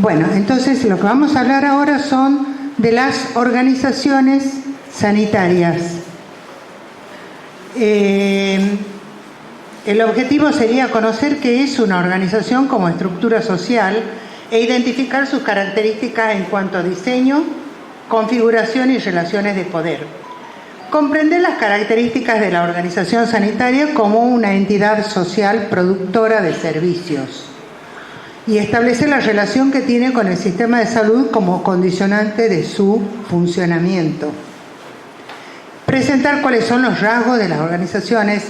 Bueno, entonces lo que vamos a hablar ahora son de las organizaciones sanitarias. El objetivo sería conocer qué es una organización como estructura social e identificar sus características en cuanto a diseño, configuración y relaciones de poder. Comprender las características de la organización sanitaria como una entidad social productora de servicios y establecer la relación que tiene con el sistema de salud como condicionante de su funcionamiento. Presentar cuáles son los rasgos de las organizaciones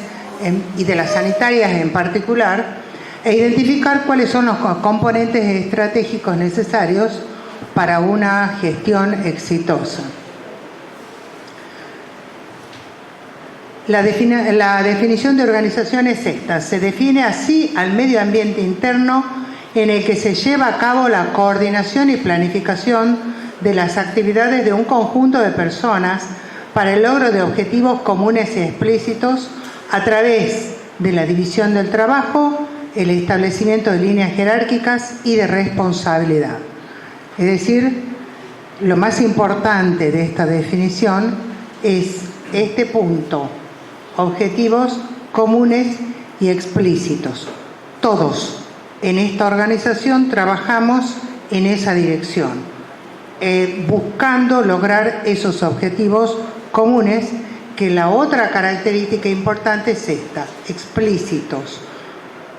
y de las sanitarias en particular, e identificar cuáles son los componentes estratégicos necesarios para una gestión exitosa. La definición de organización es esta: se define así al medio ambiente interno en el que se lleva a cabo la coordinación y planificación de las actividades de un conjunto de personas para el logro de objetivos comunes y explícitos a través de la división del trabajo, el establecimiento de líneas jerárquicas y de responsabilidad. Es decir, lo más importante de esta definición es este punto: objetivos comunes y explícitos. Todos en esta organización trabajamos en esa dirección, buscando lograr esos objetivos comunes, que la otra característica importante es esta: explícitos.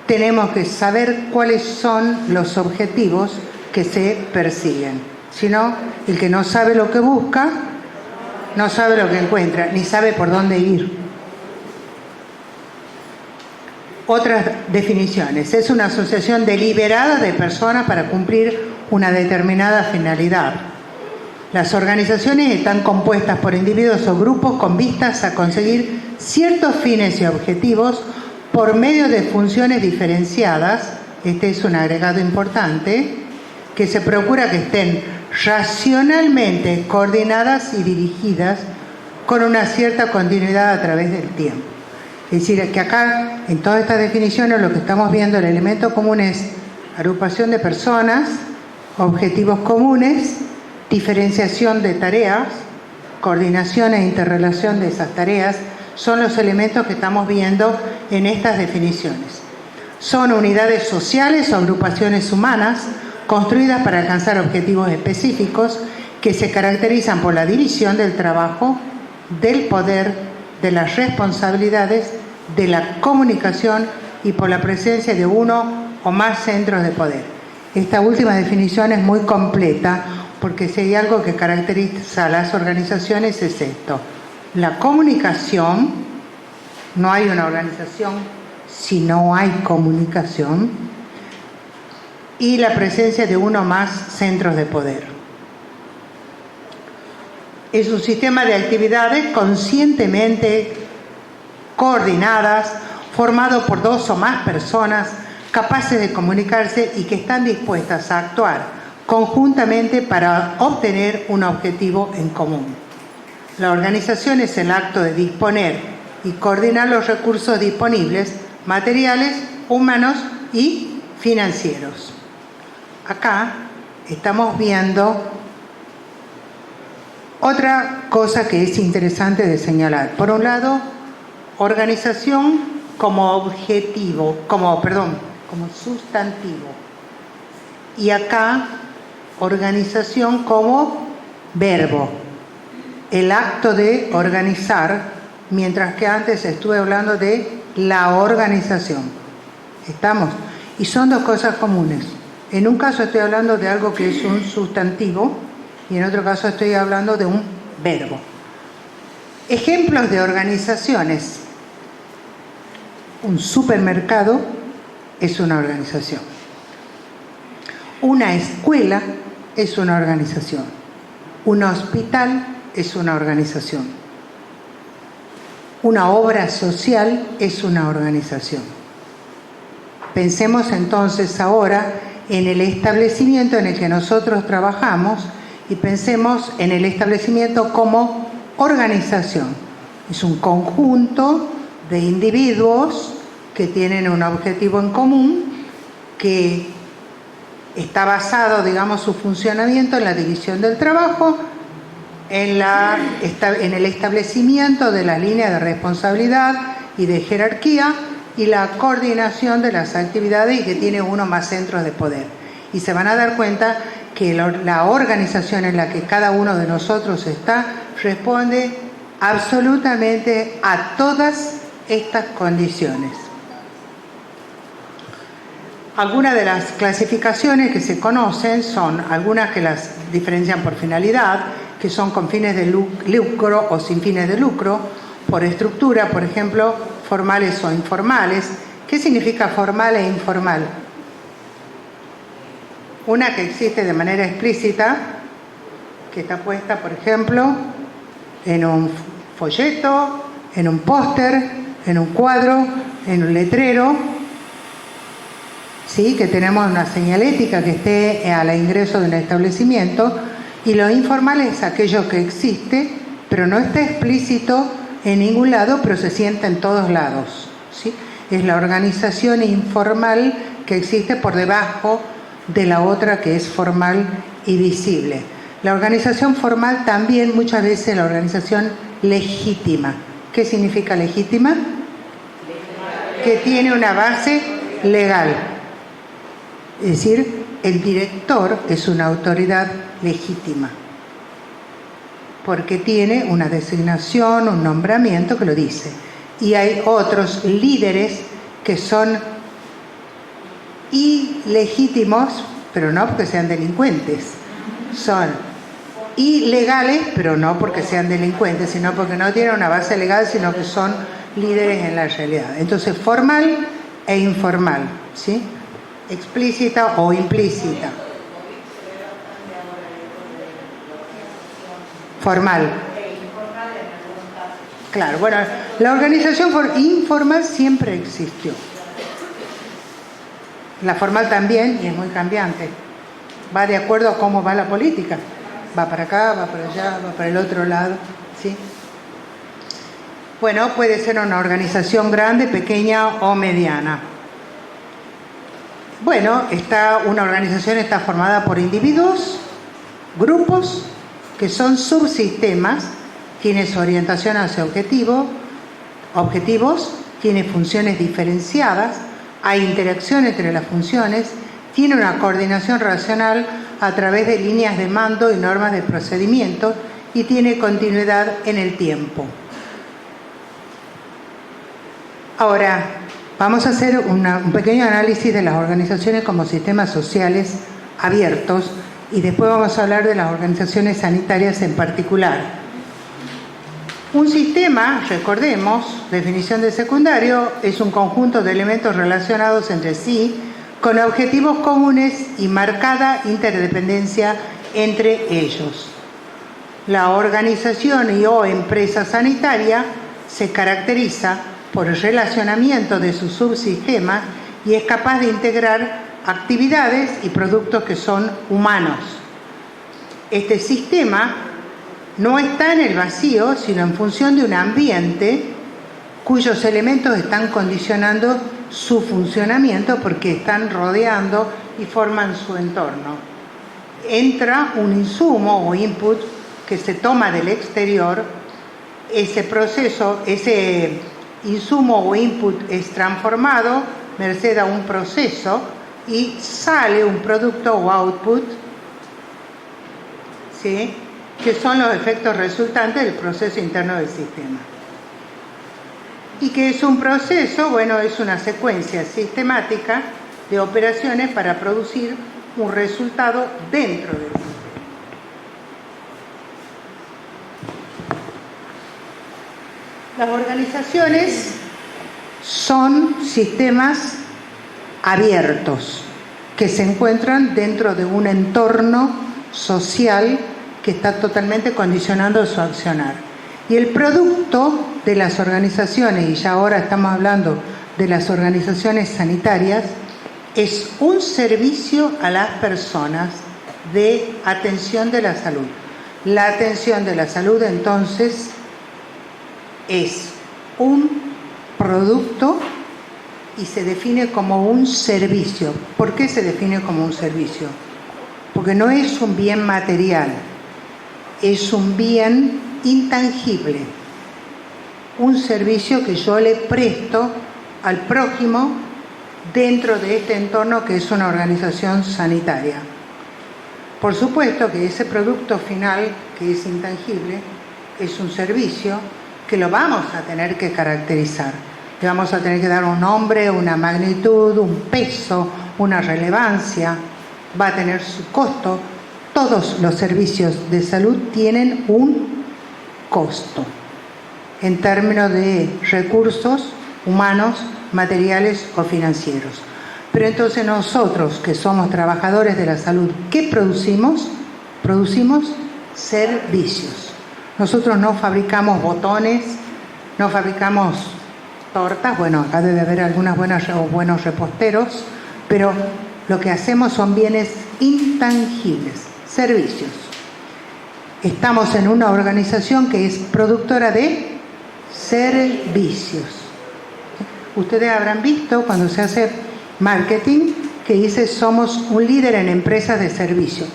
Tenemos que saber cuáles son los objetivos que se persiguen. Si no, el que no sabe lo que busca, no sabe lo que encuentra, ni sabe por dónde ir. Otras definiciones: es una asociación deliberada de personas para cumplir una determinada finalidad. Las organizaciones están compuestas por individuos o grupos con vistas a conseguir ciertos fines y objetivos por medio de funciones diferenciadas. Este es un agregado importante, que se procura que estén racionalmente coordinadas y dirigidas con una cierta continuidad a través del tiempo. Es decir, que acá, en todas estas definiciones, lo que estamos viendo, el elemento común es agrupación de personas, objetivos comunes, diferenciación de tareas, coordinación e interrelación de esas tareas. Son los elementos que estamos viendo en estas definiciones. Son unidades sociales o agrupaciones humanas construidas para alcanzar objetivos específicos que se caracterizan por la división del trabajo, del poder, de las responsabilidades, de la comunicación y por la presencia de uno o más centros de poder. Esta última definición es muy completa, porque si hay algo que caracteriza a las organizaciones es esto: la comunicación. No hay una organización si no hay comunicación, y la presencia de uno o más centros de poder. Es un sistema de actividades conscientemente coordinadas, formado por dos o más personas capaces de comunicarse y que están dispuestas a actuar conjuntamente para obtener un objetivo en común. La organización es el acto de disponer y coordinar los recursos disponibles, materiales, humanos y financieros. Acá estamos viendo otra cosa que es interesante de señalar. Por un lado, organización como objetivo, como sustantivo. Y acá, organización como verbo. El acto de organizar, mientras que antes estuve hablando de la organización. ¿Estamos? Y son dos cosas comunes. En un caso estoy hablando de algo que es un sustantivo y en otro caso estoy hablando de un verbo. Ejemplos de organizaciones. Un supermercado es una organización. Una escuela es una organización. Un hospital es una organización. Una obra social es una organización. Pensemos entonces ahora en el establecimiento en el que nosotros trabajamos y pensemos en el establecimiento como organización. Es un conjunto de individuos que tienen un objetivo en común, que Está basado, digamos, su funcionamiento en la división del trabajo, en el establecimiento de la línea de responsabilidad y de jerarquía y la coordinación de las actividades, y que tiene uno más centros de poder. Y se van a dar cuenta que la organización en la que cada uno de nosotros está responde absolutamente a todas estas condiciones. Algunas de las clasificaciones que se conocen son algunas que las diferencian por finalidad, que son con fines de lucro o sin fines de lucro, por estructura, por ejemplo, formales o informales. ¿Qué significa formal e informal? Una que existe de manera explícita, que está puesta, por ejemplo, en un folleto, en un póster, en un cuadro, en un letrero, ¿sí? Que tenemos una señalética que esté al ingreso de un establecimiento. Y lo informal es aquello que existe, pero no está explícito en ningún lado, pero se siente en todos lados, ¿sí? Es la organización informal que existe por debajo de la otra, que es formal y visible. La organización formal también, muchas veces, la organización legítima. ¿Qué significa legítima? Que tiene una base legal. Es decir, el director es una autoridad legítima, porque tiene una designación, un nombramiento que lo dice. Y hay otros líderes que son ilegítimos, pero no porque sean delincuentes. Son ilegales, pero no porque sean delincuentes, sino porque no tienen una base legal, sino que son líderes en la realidad. Entonces, formal e informal, ¿sí? Explícita o implícita. Formal. Claro, bueno, la organización informal siempre existió. La formal también, y es muy cambiante. Va de acuerdo a cómo va la política. Va para acá, va para allá, va para el otro lado, ¿sí? Bueno, puede ser una organización grande, pequeña o mediana. Bueno, una organización está formada por individuos, grupos, que son subsistemas, tiene su orientación hacia objetivos, tiene funciones diferenciadas, hay interacción entre las funciones, tiene una coordinación racional a través de líneas de mando y normas de procedimiento, y tiene continuidad en el tiempo. Ahora, vamos a hacer un pequeño análisis de las organizaciones como sistemas sociales abiertos, y después vamos a hablar de las organizaciones sanitarias en particular. Un sistema, recordemos, definición de secundario, es un conjunto de elementos relacionados entre sí con objetivos comunes y marcada interdependencia entre ellos. La organización o empresa sanitaria se caracteriza por el relacionamiento de sus subsistemas y es capaz de integrar actividades y productos que son humanos. Este sistema no está en el vacío, sino en función de un ambiente cuyos elementos están condicionando su funcionamiento, porque están rodeando y forman su entorno. Entra un insumo o input que se toma del exterior. Ese proceso, ese insumo o input es transformado merced a un proceso y sale un producto o output, ¿sí? Que son los efectos resultantes del proceso interno del sistema. ¿Y qué es un proceso? Bueno, es una secuencia sistemática de operaciones para producir un resultado dentro del sistema. Las organizaciones son sistemas abiertos que se encuentran dentro de un entorno social que está totalmente condicionando su accionar. Y el producto de las organizaciones, y ya ahora estamos hablando de las organizaciones sanitarias, es un servicio a las personas de atención de la salud. La atención de la salud, entonces, es un producto y se define como un servicio. ¿Por qué se define como un servicio? Porque no es un bien material, es un bien intangible, un servicio que yo le presto al prójimo dentro de este entorno que es una organización sanitaria. Por supuesto que ese producto final, que es intangible, es un servicio que lo vamos a tener que caracterizar. Le vamos a tener que dar un nombre, una magnitud, un peso, una relevancia. Va a tener su costo. Todos los servicios de salud tienen un costo en términos de recursos humanos, materiales o financieros. Pero entonces nosotros, que somos trabajadores de la salud, ¿qué producimos? Producimos servicios. Nosotros no fabricamos botones, no fabricamos tortas, bueno, acá debe haber algunas buenas o buenos reposteros, pero lo que hacemos son bienes intangibles, servicios. Estamos en una organización que es productora de servicios. Ustedes habrán visto cuando se hace marketing que dice somos un líder en empresas de servicio.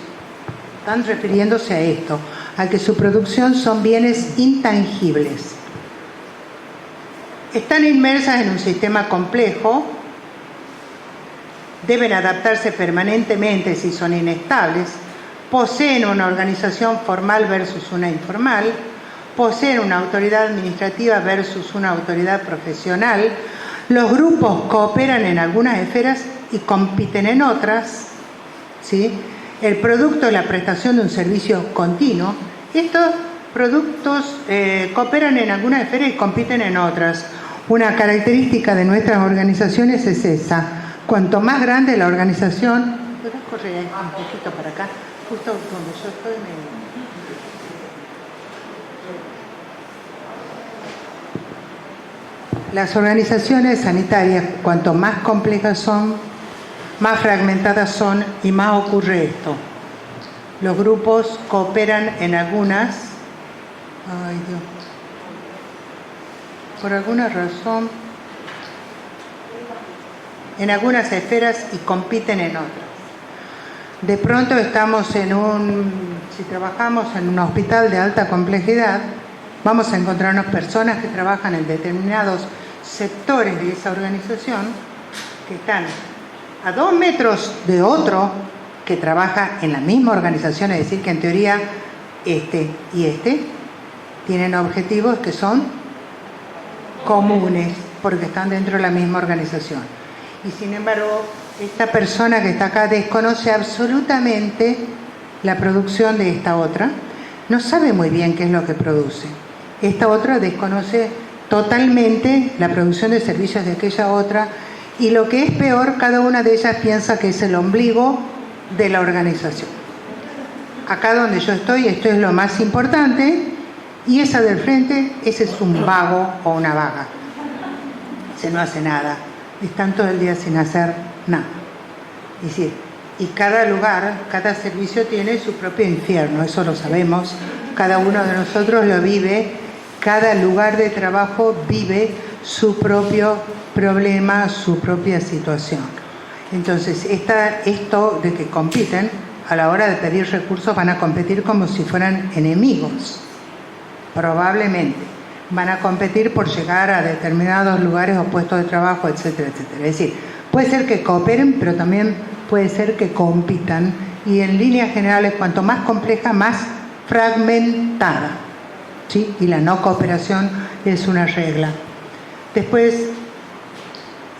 Están refiriéndose a esto, a que su producción son bienes intangibles. Están inmersas en un sistema complejo, deben adaptarse permanentemente si son inestables, poseen una organización formal versus una informal, poseen una autoridad administrativa versus una autoridad profesional. Los grupos cooperan en algunas esferas y compiten en otras, ¿sí? El producto es la prestación de un servicio continuo. Estos productos cooperan en algunas esferas y compiten en otras. Una característica de nuestras organizaciones es esa. Cuanto más grande la organización... ¿Puedes correr un poquito para acá? Justo donde yo estoy Las organizaciones sanitarias, cuanto más complejas son, más fragmentadas son y más ocurre esto. Los grupos cooperan en algunas... Ay, Dios. Por alguna razón, en algunas esferas y compiten en otras. De pronto estamos si trabajamos en un hospital de alta complejidad, vamos a encontrarnos personas que trabajan en determinados sectores de esa organización que están a 2 metros de otro que trabaja en la misma organización, es decir, que en teoría este y este tienen objetivos que son comunes porque están dentro de la misma organización. Y sin embargo, esta persona que está acá desconoce absolutamente la producción de esta otra, no sabe muy bien qué es lo que produce. Esta otra desconoce totalmente la producción de servicios de aquella otra y lo que es peor, cada una de ellas piensa que es el ombligo de la organización. Acá donde yo estoy, esto es lo más importante y esa del frente, ese es un vago o una vaga. Se no hace nada. Están todo el día sin hacer nada. Es decir, y cada lugar, cada servicio tiene su propio infierno, eso lo sabemos. Cada uno de nosotros lo vive, cada lugar de trabajo vive su propio problema, su propia situación. Entonces, esto de que compiten, a la hora de pedir recursos van a competir como si fueran enemigos. Probablemente van a competir por llegar a determinados lugares o puestos de trabajo, etcétera, etcétera. Es decir, puede ser que cooperen, pero también puede ser que compitan. Y en líneas generales, cuanto más compleja, más fragmentada, ¿sí? Y la no cooperación es una regla. Después,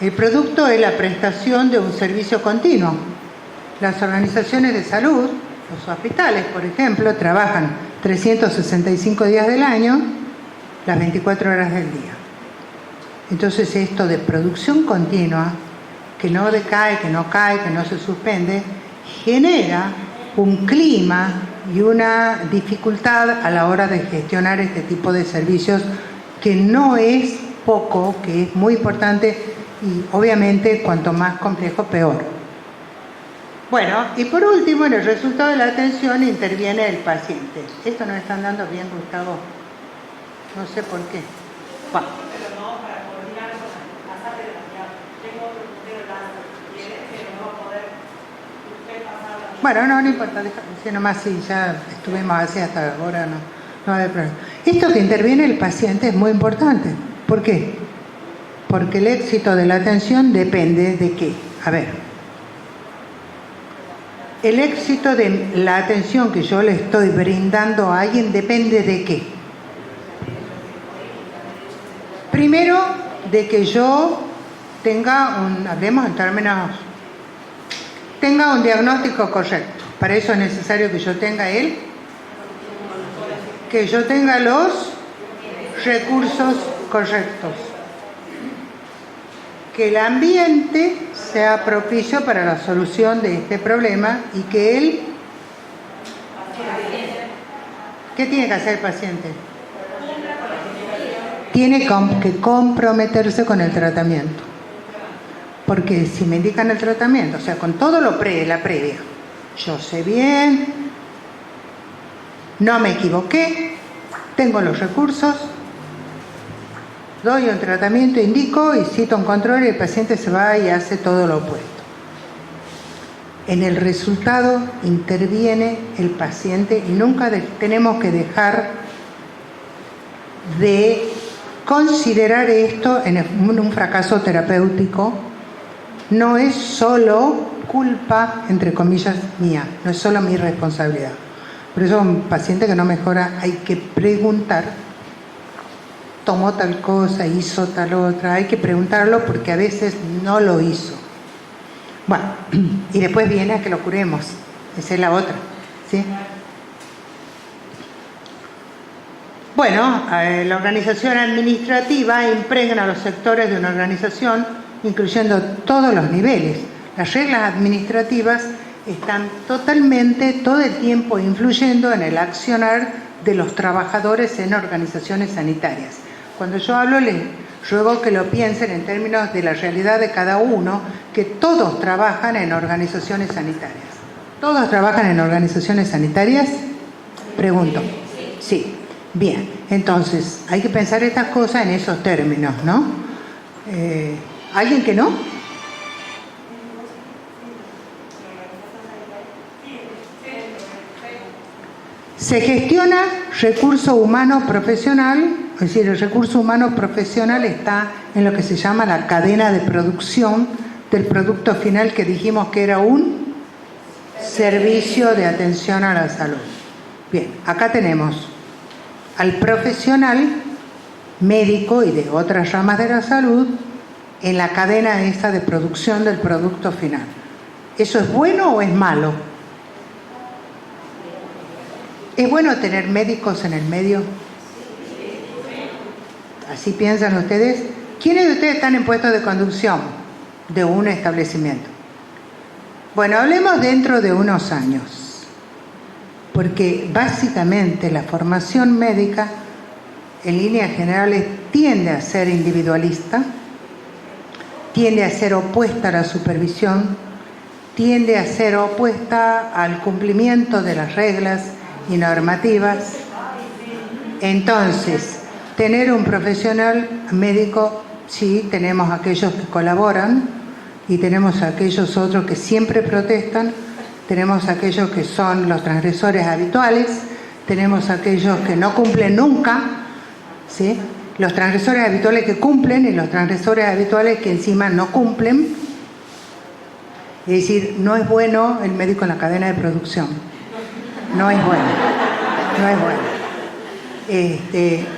el producto es la prestación de un servicio continuo. Las organizaciones de salud, los hospitales, por ejemplo, trabajan 365 días del año, las 24 horas del día. Entonces esto de producción continua, que no decae, que no cae, que no se suspende, genera un clima y una dificultad a la hora de gestionar este tipo de servicios que no es poco, que es muy importante y obviamente cuanto más complejo, peor. Bueno, y por último, en el resultado de la atención interviene el paciente. Esto nos están dando bien, Gustavo. No sé por qué. Bueno. Bueno, no importa, si nomás sí, ya estuvimos así hasta ahora, no hay problema. Esto que interviene el paciente es muy importante. ¿Por qué? Porque el éxito de la atención depende de qué. A ver, el éxito de la atención que yo le estoy brindando a alguien depende de qué. Primero, de que yo tenga hablemos en términos, tenga un diagnóstico correcto. Para eso es necesario que yo tenga los recursos correctos. Que el ambiente sea propicio para la solución de este problema y que él... ¿Qué tiene que hacer el paciente? Tiene que comprometerse con el tratamiento. Porque si me indican el tratamiento, o sea, con todo la previa, yo sé bien, no me equivoqué, tengo los recursos, doy un tratamiento, indico y cito un control y el paciente se va y hace todo lo opuesto. En el resultado interviene el paciente y nunca tenemos que dejar de considerar esto en un fracaso terapéutico. No es solo culpa, entre comillas, mía, no es solo mi responsabilidad. Por eso un paciente que no mejora hay que preguntar, tomó tal cosa, hizo tal otra, hay que preguntarlo porque a veces no lo hizo. Bueno, y después viene a que lo curemos, esa es la otra, ¿sí? Bueno, la organización administrativa impregna los sectores de una organización, incluyendo todos los niveles. Las reglas administrativas están totalmente, todo el tiempo, influyendo en el accionar de los trabajadores en organizaciones sanitarias. Cuando yo hablo, les ruego que lo piensen en términos de la realidad de cada uno, que todos trabajan en organizaciones sanitarias. ¿Todos trabajan en organizaciones sanitarias? Pregunto. Sí. Bien, entonces hay que pensar estas cosas en esos términos, ¿no? ¿Alguien que no? Se gestiona recurso humano profesional, es decir, el recurso humano profesional está en lo que se llama la cadena de producción del producto final que dijimos que era un servicio de atención a la salud. Bien, acá tenemos al profesional médico y de otras ramas de la salud en la cadena esta de producción del producto final. ¿Eso es bueno o es malo? ¿Es bueno tener médicos en el medio? ¿Así piensan ustedes? ¿Quiénes de ustedes están en puestos de conducción de un establecimiento? Bueno, hablemos dentro de unos años. Porque básicamente la formación médica, en líneas generales, tiende a ser individualista, tiende a ser opuesta a la supervisión, tiende a ser opuesta al cumplimiento de las reglas y normativas. Entonces, tener un profesional médico, sí, tenemos aquellos que colaboran y tenemos aquellos otros que siempre protestan. Tenemos aquellos que son los transgresores habituales, tenemos aquellos que no cumplen nunca, ¿sí? Los transgresores habituales que cumplen y los transgresores habituales que encima no cumplen. Es decir, no es bueno el médico en la cadena de producción. No es bueno. No es bueno.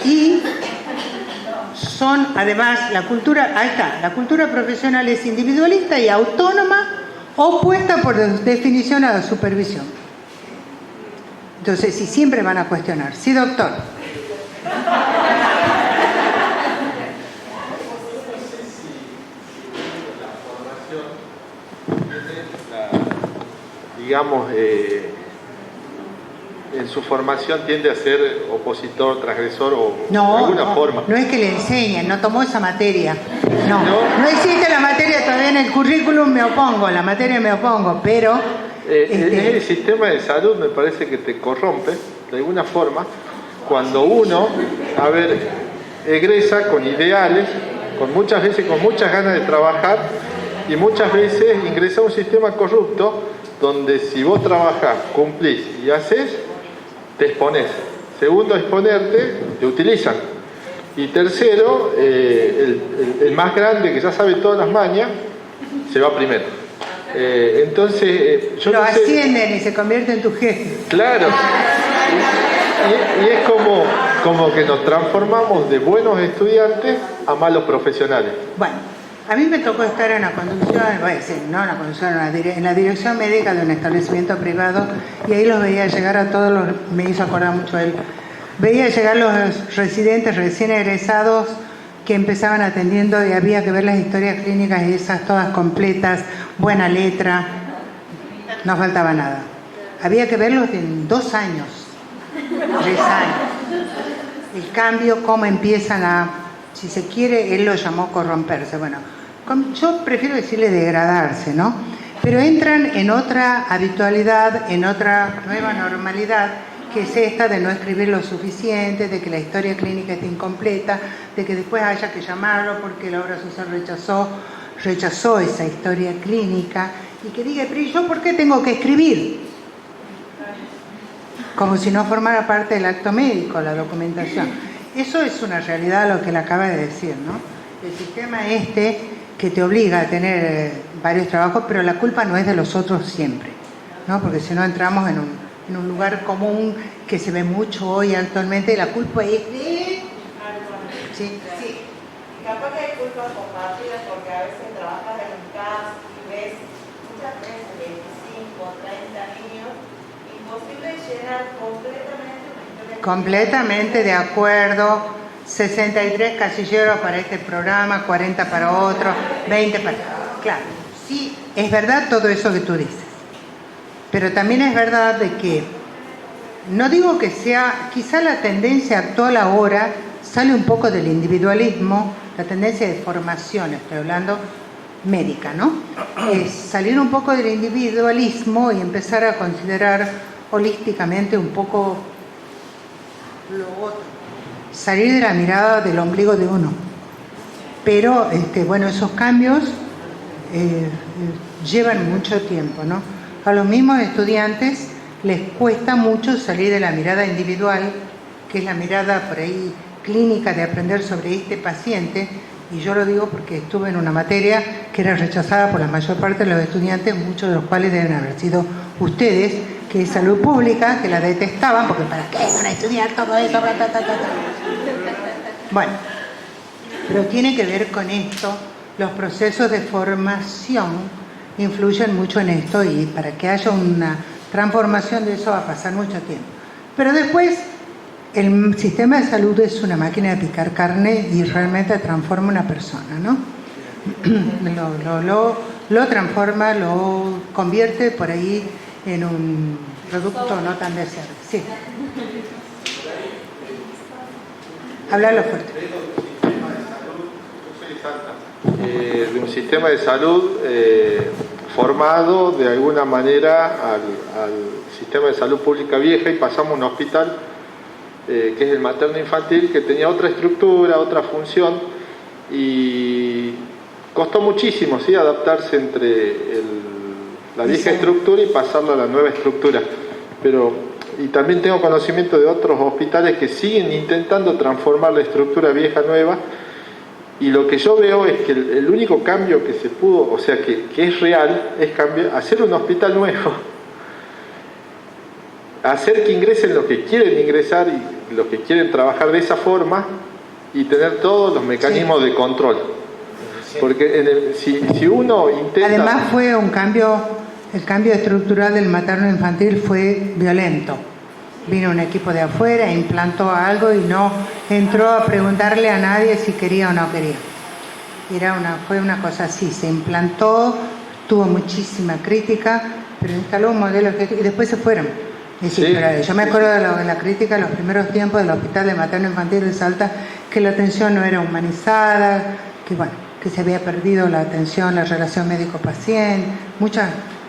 Y son, además, la cultura, ahí está, la cultura profesional es individualista y autónoma, opuesta por definición a la supervisión. Entonces, si siempre van a cuestionar. Sí, doctor. Digamos, en su formación tiende a ser opositor, transgresor o de alguna forma. No es que le enseñen, no tomó esa materia. No existe la materia todavía en el currículum, me opongo, la materia me opongo, pero... El sistema de salud me parece que te corrompe, de alguna forma, cuando uno, egresa con ideales, muchas veces con muchas ganas de trabajar, y muchas veces ingresa a un sistema corrupto donde si vos trabajás, cumplís y haces, te exponés. Segundo, exponerte, te utilizan. Y tercero, el más grande que ya sabe todas las mañas, se va primero. Entonces, yo lo no sé, ascienden y se convierte en tu jefe. claro. Y es como que nos transformamos de buenos estudiantes a malos profesionales. Bueno, a mí me tocó estar en la conducción, voy a decir, no en la conducción, en la dirección médica de un establecimiento privado, y ahí los veía llegar a todos los, me hizo acordar mucho él, veía llegar los residentes recién egresados que empezaban atendiendo y había que ver las historias clínicas esas todas completas, buena letra, no faltaba nada. Había que verlos en 2 años, 3 años. El cambio, cómo empiezan a, si se quiere, él lo llamó corromperse. Bueno, yo prefiero decirle degradarse, ¿no? Pero entran en otra habitualidad, en otra nueva normalidad, que es esta de no escribir lo suficiente, de que la historia clínica esté incompleta, de que después haya que llamarlo porque la obra social rechazó esa historia clínica, y que diga, pero ¿y yo por qué tengo que escribir? Como si no formara parte del acto médico, la documentación. Eso es una realidad lo que él acaba de decir, ¿no? El sistema que te obliga a tener varios trabajos, pero la culpa no es de los otros siempre, ¿no? Porque si no entramos en un lugar común que se ve mucho hoy actualmente, la culpa es de... Sí. Sí, y capaz que hay culpas compartidas porque a veces trabajas en un caso y ves muchas veces 25, 30 niños, imposible llenar completamente una historia. Completamente de acuerdo. 63 casilleros para este programa, 40 para otro, 20 para... Claro, sí, es verdad todo eso que tú dices. Pero también es verdad de que, no digo que sea, quizá la tendencia actual ahora sale un poco del individualismo, la tendencia de formación, estoy hablando médica, ¿no? Es salir un poco del individualismo y empezar a considerar holísticamente un poco lo otro. Salir de la mirada del ombligo de uno. Pero, bueno, esos cambios llevan mucho tiempo, ¿no? A los mismos estudiantes les cuesta mucho salir de la mirada individual, que es la mirada por ahí clínica de aprender sobre este paciente, y yo lo digo porque estuve en una materia que era rechazada por la mayor parte de los estudiantes, muchos de los cuales deben haber sido ustedes, que es salud pública, que la detestaban, porque ¿para qué van a estudiar todo eso? Bueno, pero tiene que ver con esto, los procesos de formación influyen mucho en esto, y para que haya una transformación de eso va a pasar mucho tiempo. Pero después el sistema de salud es una máquina de picar carne y realmente transforma una persona, ¿no? Lo transforma, lo convierte por ahí en un producto no tan deseable. Sí. Háblalo fuerte. De un sistema de salud formado de alguna manera al sistema de salud pública vieja, y pasamos a un hospital que es el materno infantil, que tenía otra estructura, otra función, y costó muchísimo, ¿sí?, adaptarse entre la vieja estructura y pasarlo a la nueva estructura. Y también tengo conocimiento de otros hospitales que siguen intentando transformar la estructura vieja nueva, y lo que yo veo es que el único cambio que se pudo, o sea, que es real, es hacer un hospital nuevo, hacer que ingresen los que quieren ingresar y los que quieren trabajar de esa forma, y tener todos los mecanismos de control. Porque si uno intenta... Además fue un cambio, el cambio estructural del materno infantil fue violento. Vino un equipo de afuera, implantó algo y no entró a preguntarle a nadie si quería o no quería. Fue una cosa así, se implantó, tuvo muchísima crítica, pero instaló un modelo y después se fueron. Es decir, sí. Yo me acuerdo de la crítica en los primeros tiempos del Hospital de Materno Infantil de Salta, que la atención no era humanizada, que se había perdido la atención, la relación médico-paciente.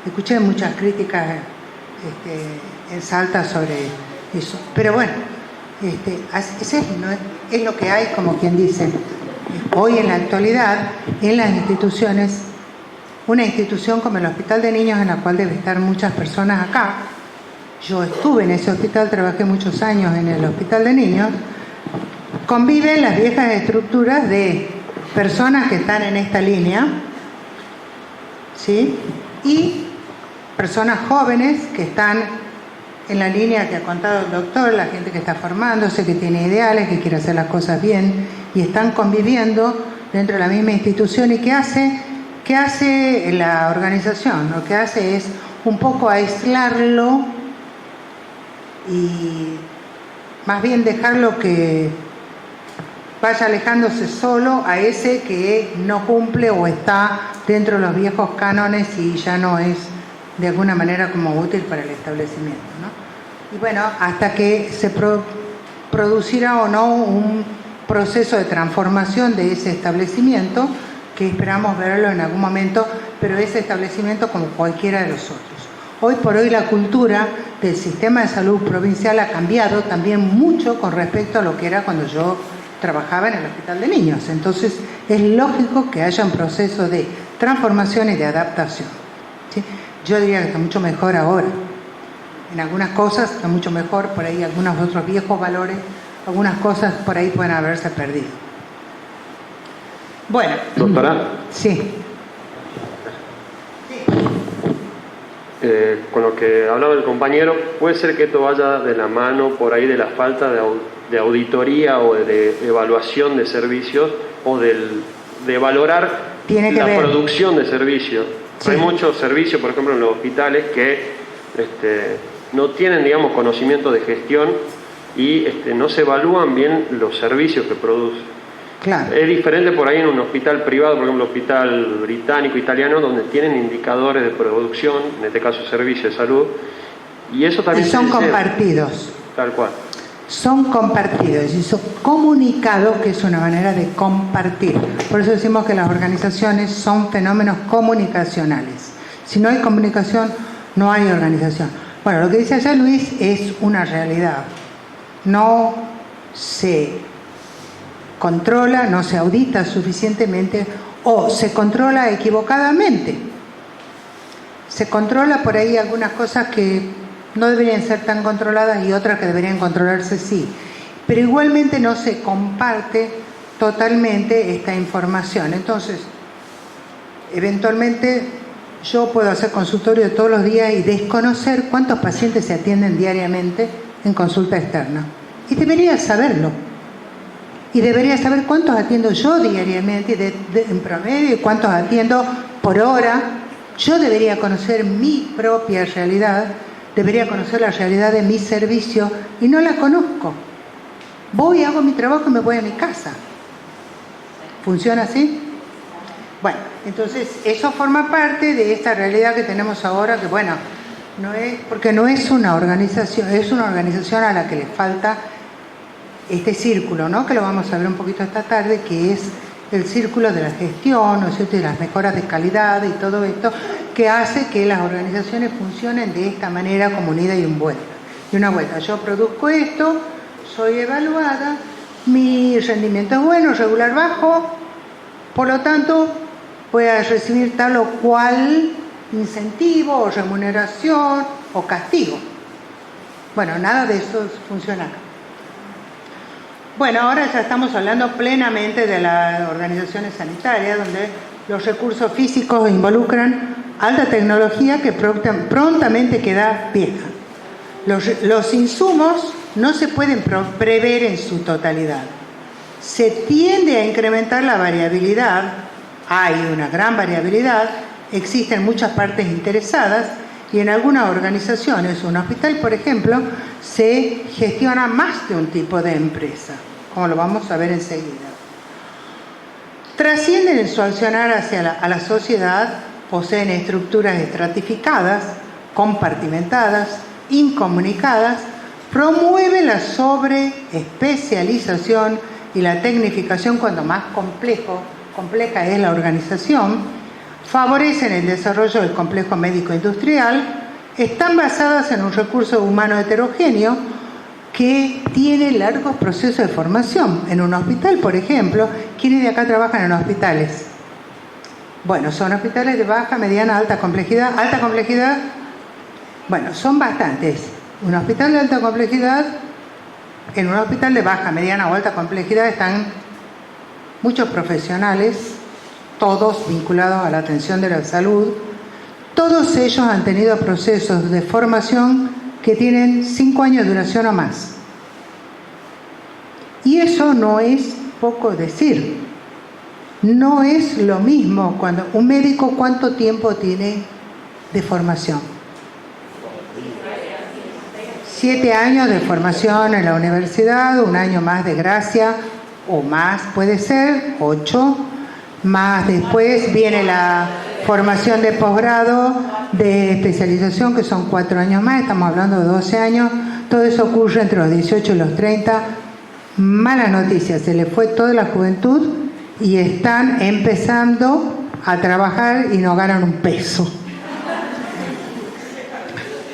Escuché muchas críticas en Salta sobre eso. Pero bueno, es lo que hay, como quien dice. Hoy en la actualidad, en las instituciones, una institución como el Hospital de Niños, en la cual debe estar muchas personas acá. Yo estuve en ese hospital, trabajé muchos años en el Hospital de Niños. Conviven las viejas estructuras de personas que están en esta línea, ¿sí? Y personas jóvenes que están en la línea que ha contado el doctor, la gente que está formándose, que tiene ideales, que quiere hacer las cosas bien, y están conviviendo dentro de la misma institución. ¿Y qué hace la organización? Lo que hace es un poco aislarlo y más bien dejarlo que vaya alejándose solo a ese que no cumple o está dentro de los viejos cánones y ya no es de alguna manera como útil para el establecimiento, ¿no? Y bueno, hasta que se producirá o no un proceso de transformación de ese establecimiento, que esperamos verlo en algún momento, pero ese establecimiento como cualquiera de los otros. Hoy por hoy la cultura del sistema de salud provincial ha cambiado también mucho con respecto a lo que era cuando yo trabajaba en el Hospital de Niños. Entonces es lógico que haya un proceso de transformación y de adaptación, ¿sí? Yo diría que está mucho mejor ahora. En algunas cosas está mucho mejor, por ahí algunos otros viejos valores, algunas cosas por ahí pueden haberse perdido. Bueno. Doctora. Sí. Con lo que hablaba el compañero, puede ser que esto vaya de la mano por ahí de la falta de auditoría o de evaluación de servicios o de valorar la producción de servicios. Sí. Hay muchos servicios, por ejemplo, en los hospitales que no tienen, digamos, conocimiento de gestión y no se evalúan bien los servicios que producen. Claro. Es diferente por ahí en un hospital privado, por ejemplo, hospital británico, italiano, donde tienen indicadores de producción, en este caso servicio de salud, y eso también son compartidos. Tal cual. Son compartidos y son comunicados, que es una manera de compartir. Por eso decimos que las organizaciones son fenómenos comunicacionales. Si no hay comunicación, no hay organización. Bueno, lo que dice allá Luis es una realidad. No se controla, no se audita suficientemente o se controla equivocadamente. Se controla por ahí algunas cosas que no deberían ser tan controladas y otras que deberían controlarse sí. Pero igualmente no se comparte totalmente esta información. Entonces, eventualmente yo puedo hacer consultorio todos los días y desconocer cuántos pacientes se atienden diariamente en consulta externa. Y debería saberlo. Y debería saber cuántos atiendo yo diariamente en promedio y cuántos atiendo por hora. Yo debería conocer mi propia realidad, debería conocer la realidad de mi servicio y no la conozco. Voy, hago mi trabajo y me voy a mi casa. ¿Funciona así? Bueno, entonces eso forma parte de esta realidad que tenemos ahora, que bueno, porque no es una organización, es una organización a la que le falta este círculo, ¿no? Que lo vamos a ver un poquito esta tarde, que es el círculo de la gestión, ¿no es cierto?, y las mejoras de calidad y todo esto, que hace que las organizaciones funcionen de esta manera como unida y una vuelta. Yo produzco esto, soy evaluada, mi rendimiento es bueno, regular, bajo, por lo tanto voy a recibir tal o cual incentivo o remuneración o castigo. Bueno, nada de eso funciona acá. Bueno, ahora ya estamos hablando plenamente de las organizaciones sanitarias, donde los recursos físicos involucran alta tecnología que prontamente queda vieja. Los insumos no se pueden prever en su totalidad. Se tiende a incrementar la variabilidad, hay una gran variabilidad, existen muchas partes interesadas y en algunas organizaciones, un hospital por ejemplo, se gestiona más de un tipo de empresa, como lo vamos a ver enseguida. Trascienden en su accionar a la sociedad, poseen estructuras estratificadas, compartimentadas, incomunicadas, promueven la sobreespecialización y la tecnificación cuando más compleja es la organización, favorecen el desarrollo del complejo médico-industrial, están basadas en un recurso humano heterogéneo que tiene largos procesos de formación. En un hospital, por ejemplo, ¿quiénes de acá trabajan en hospitales? Bueno, son hospitales de baja, mediana, alta complejidad. Alta complejidad, bueno, son bastantes. Un hospital de alta complejidad, en un hospital de baja, mediana o alta complejidad están muchos profesionales, todos vinculados a la atención de la salud. Todos ellos han tenido procesos de formación que tienen 5 años de duración o más. Y eso no es poco decir. No es lo mismo cuando un médico, ¿cuánto tiempo tiene de formación? 7 años de formación en la universidad, 1 año más de gracia o más puede ser, 8, más después viene la formación de posgrado, de especialización, que son 4 años más, estamos hablando de 12 años, todo eso ocurre entre los 18 y los 30. Mala noticia, se le fue toda la juventud y están empezando a trabajar y no ganan un peso.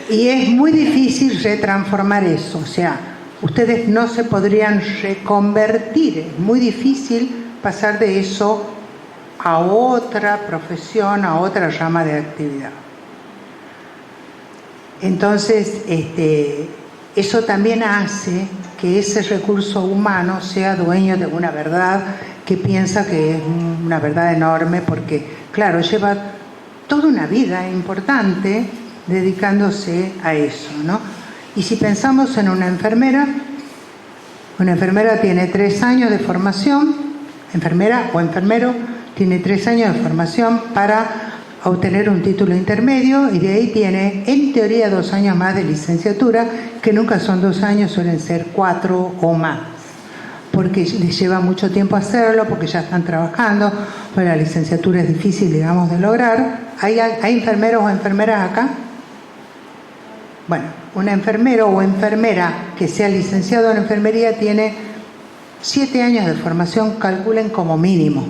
Y es muy difícil retransformar eso, o sea, ustedes no se podrían reconvertir, es muy difícil pasar de eso a otra profesión, a otra rama de actividad. Entonces, eso también hace que ese recurso humano sea dueño de una verdad que piensa que es una verdad enorme, porque, claro, lleva toda una vida importante dedicándose a eso, ¿no? Y si pensamos en una enfermera tiene 3 años de formación, enfermera o enfermero, tiene 3 años de formación para obtener un título intermedio y de ahí tiene, en teoría, 2 años más de licenciatura, que nunca son 2 años, suelen ser 4 o más, porque les lleva mucho tiempo hacerlo, porque ya están trabajando, pues la licenciatura es difícil, digamos, de lograr. ¿Hay enfermeros o enfermeras acá? Bueno, un enfermero o enfermera que sea licenciado en enfermería tiene 7 años de formación, calculen como mínimo.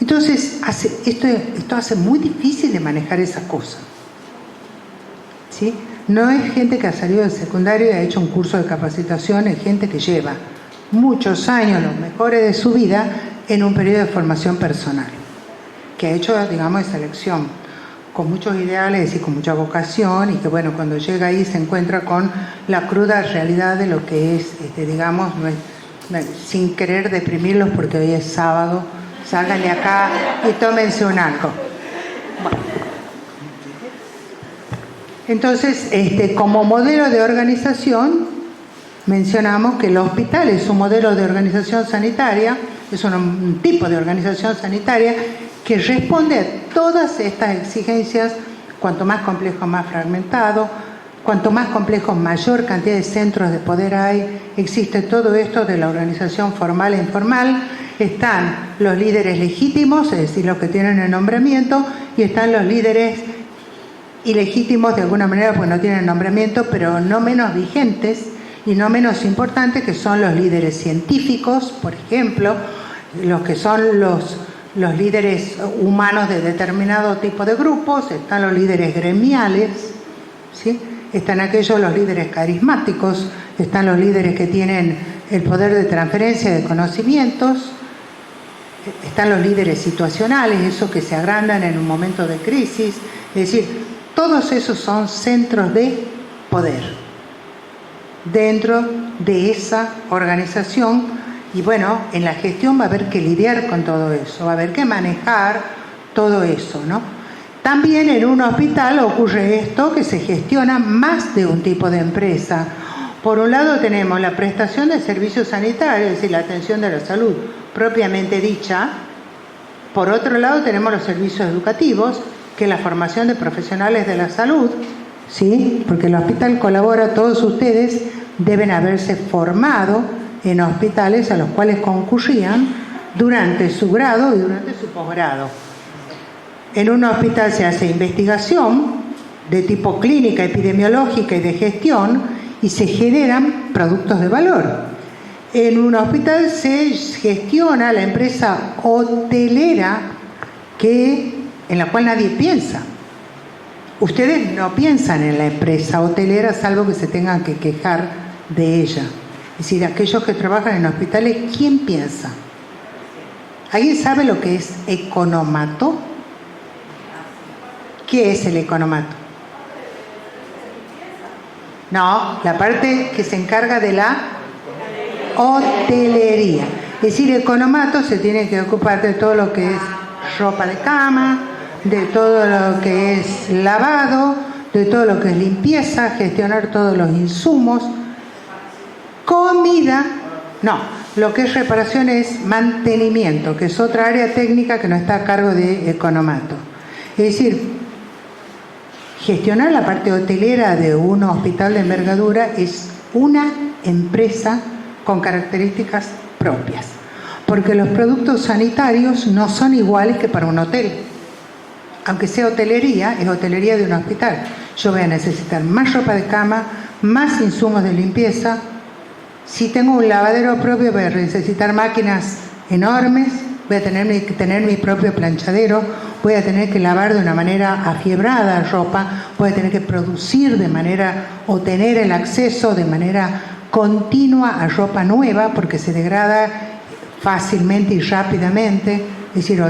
Entonces, esto hace muy difícil de manejar esa cosa, ¿sí? No es gente que ha salido del secundario y ha hecho un curso de capacitación, es gente que lleva muchos años, los mejores de su vida, en un periodo de formación personal, que ha hecho, digamos, esa elección con muchos ideales y con mucha vocación, y que, bueno, cuando llega ahí se encuentra con la cruda realidad de lo que es, digamos, sin querer deprimirlos porque hoy es sábado, salgan de acá y tómense un algo. Bueno. Entonces, como modelo de organización, mencionamos que el hospital es un modelo de organización sanitaria, es un tipo de organización sanitaria que responde a todas estas exigencias. Cuanto más complejo, más fragmentado; cuanto más complejo, mayor cantidad de centros de poder hay. Existe todo esto de la organización formal e informal. Están los líderes legítimos, es decir, los que tienen el nombramiento, y están los líderes ilegítimos de alguna manera, porque no tienen nombramiento, pero no menos vigentes y no menos importantes, que son los líderes científicos, por ejemplo, los que son los líderes humanos de determinado tipo de grupos. Están los líderes gremiales, ¿sí? Están los líderes carismáticos, están los líderes que tienen el poder de transferencia de conocimientos, están los líderes situacionales, esos que se agrandan en un momento de crisis. Es decir, todos esos son centros de poder dentro de esa organización. Y bueno, en la gestión va a haber que lidiar con todo eso, va a haber que manejar todo eso, ¿no? También en un hospital ocurre esto, que se gestiona más de un tipo de empresa. Por un lado tenemos la prestación de servicios sanitarios, es decir, la atención de la salud propiamente dicha. Por otro lado tenemos los servicios educativos, que es la formación de profesionales de la salud, ¿sí? Porque el hospital colabora, todos ustedes deben haberse formado en hospitales a los cuales concurrían durante su grado y durante su posgrado. En un hospital se hace investigación de tipo clínica, epidemiológica y de gestión, y se generan productos de valor. En un hospital se gestiona la empresa hotelera en la cual nadie piensa. Ustedes no piensan en la empresa hotelera, salvo que se tengan que quejar de ella. Es decir, aquellos que trabajan en hospitales, ¿quién piensa? ¿Alguien sabe lo que es economato? ¿Qué es el economato? No, la parte que se encarga de la hotelería. Es decir, economato se tiene que ocupar de todo lo que es ropa de cama, de todo lo que es lavado, de todo lo que es limpieza, gestionar todos los insumos, comida, no, lo que es reparación es mantenimiento, que es otra área técnica que no está a cargo de economato. Es decir, gestionar la parte hotelera de un hospital de envergadura es una empresa con características propias, porque los productos sanitarios no son iguales que para un hotel. Aunque sea hotelería, es hotelería de un hospital. Yo voy a necesitar más ropa de cama, más insumos de limpieza. Si tengo un lavadero propio, voy a necesitar máquinas enormes, voy a tener que tener mi propio planchadero, voy a tener que lavar de una manera afiebrada ropa, voy a tener que producir de manera o tener el acceso de manera continua a ropa nueva porque se degrada fácilmente y rápidamente. Es decir,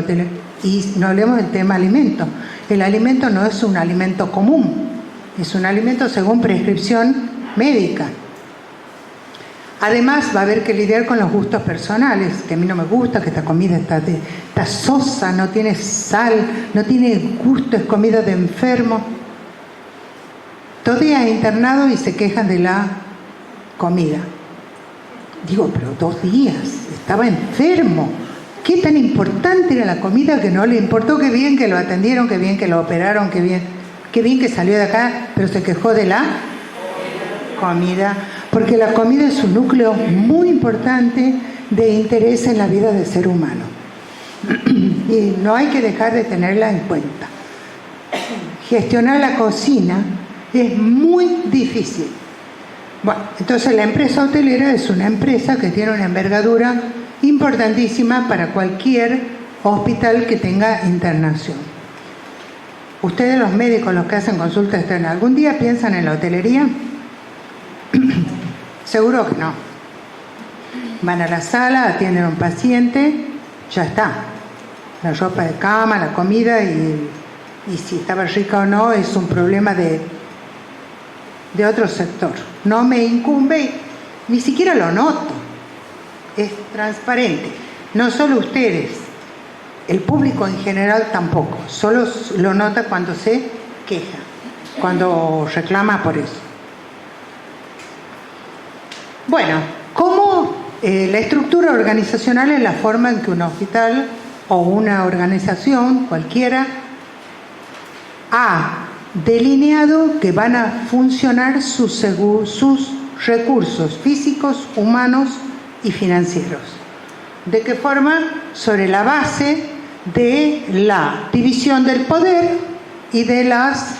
y no hablemos del tema alimento. El alimento no es un alimento común, es un alimento según prescripción médica. Además va a haber que lidiar con los gustos personales, que a mí no me gusta, que esta comida está sosa, no tiene sal, no tiene gusto, es comida de enfermo. 2 días internado y se quejan de la comida. Digo, pero 2 días, estaba enfermo. ¿Qué tan importante era la comida que no le importó? Qué bien que lo atendieron, qué bien que lo operaron, qué bien que salió de acá, pero se quejó de la comida. Porque la comida es un núcleo muy importante de interés en la vida del ser humano. Y no hay que dejar de tenerla en cuenta. Gestionar la cocina es muy difícil. Bueno, entonces la empresa hotelera es una empresa que tiene una envergadura importantísima para cualquier hospital que tenga internación. Ustedes, los médicos, los que hacen consultas externas, ¿algún día piensan en la hotelería? Seguro que no. Van a la sala, atienden a un paciente, ya está. La ropa de cama, la comida y si estaba rica o no es un problema de otro sector. No me incumbe, ni siquiera lo noto. Es transparente. No solo ustedes, el público en general tampoco. Solo lo nota cuando se queja, cuando reclama por eso. Bueno, ¿cómo la estructura organizacional es la forma en que un hospital o una organización cualquiera ha delineado que van a funcionar sus recursos físicos, humanos y financieros? ¿De qué forma? Sobre la base de la división del poder y de las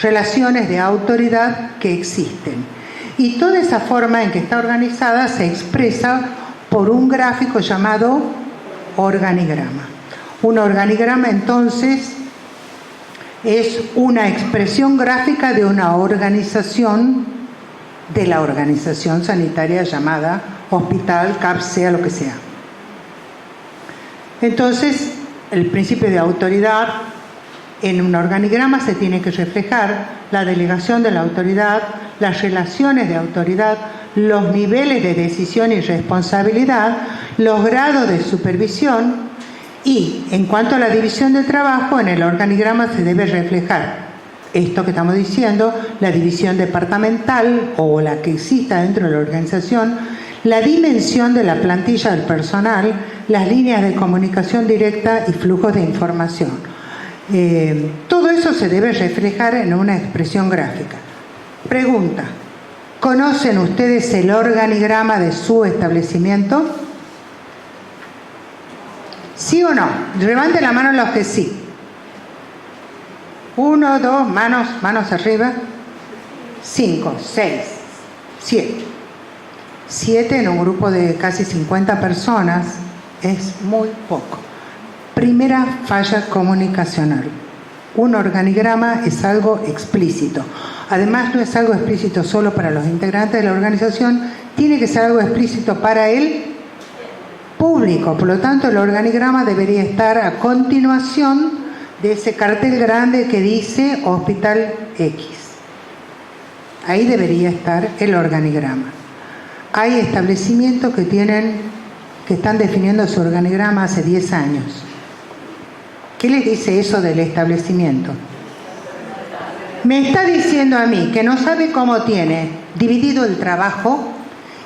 relaciones de autoridad que existen. Y toda esa forma en que está organizada se expresa por un gráfico llamado organigrama. Un organigrama, entonces, es una expresión gráfica de una organización, de la organización sanitaria llamada hospital, CAPS, sea lo que sea. Entonces, el principio de autoridad en un organigrama se tiene que reflejar la delegación de la autoridad, las relaciones de autoridad, los niveles de decisión y responsabilidad, los grados de supervisión y, en cuanto a la división de trabajo, en el organigrama se debe reflejar esto que estamos diciendo, la división departamental o la que exista dentro de la organización, la dimensión de la plantilla del personal, las líneas de comunicación directa y flujos de información. Todo eso se debe reflejar en una expresión gráfica. Pregunta: ¿conocen ustedes el organigrama de su establecimiento? ¿Sí o no? Levanten la mano los que sí. 1, 2, manos arriba. 5, 6, 7. 7 en un grupo de casi 50 personas es muy poco. Primera falla comunicacional. Un organigrama es algo explícito. Además, no es algo explícito solo para los integrantes de la organización, tiene que ser algo explícito para el público. público. Por lo tanto, el organigrama debería estar a continuación de ese cartel grande que dice Hospital X. Ahí debería estar el organigrama. Hay establecimientos que están definiendo su organigrama hace 10 años. ¿Qué les dice eso del establecimiento? Me está diciendo a mí que no sabe cómo tiene dividido el trabajo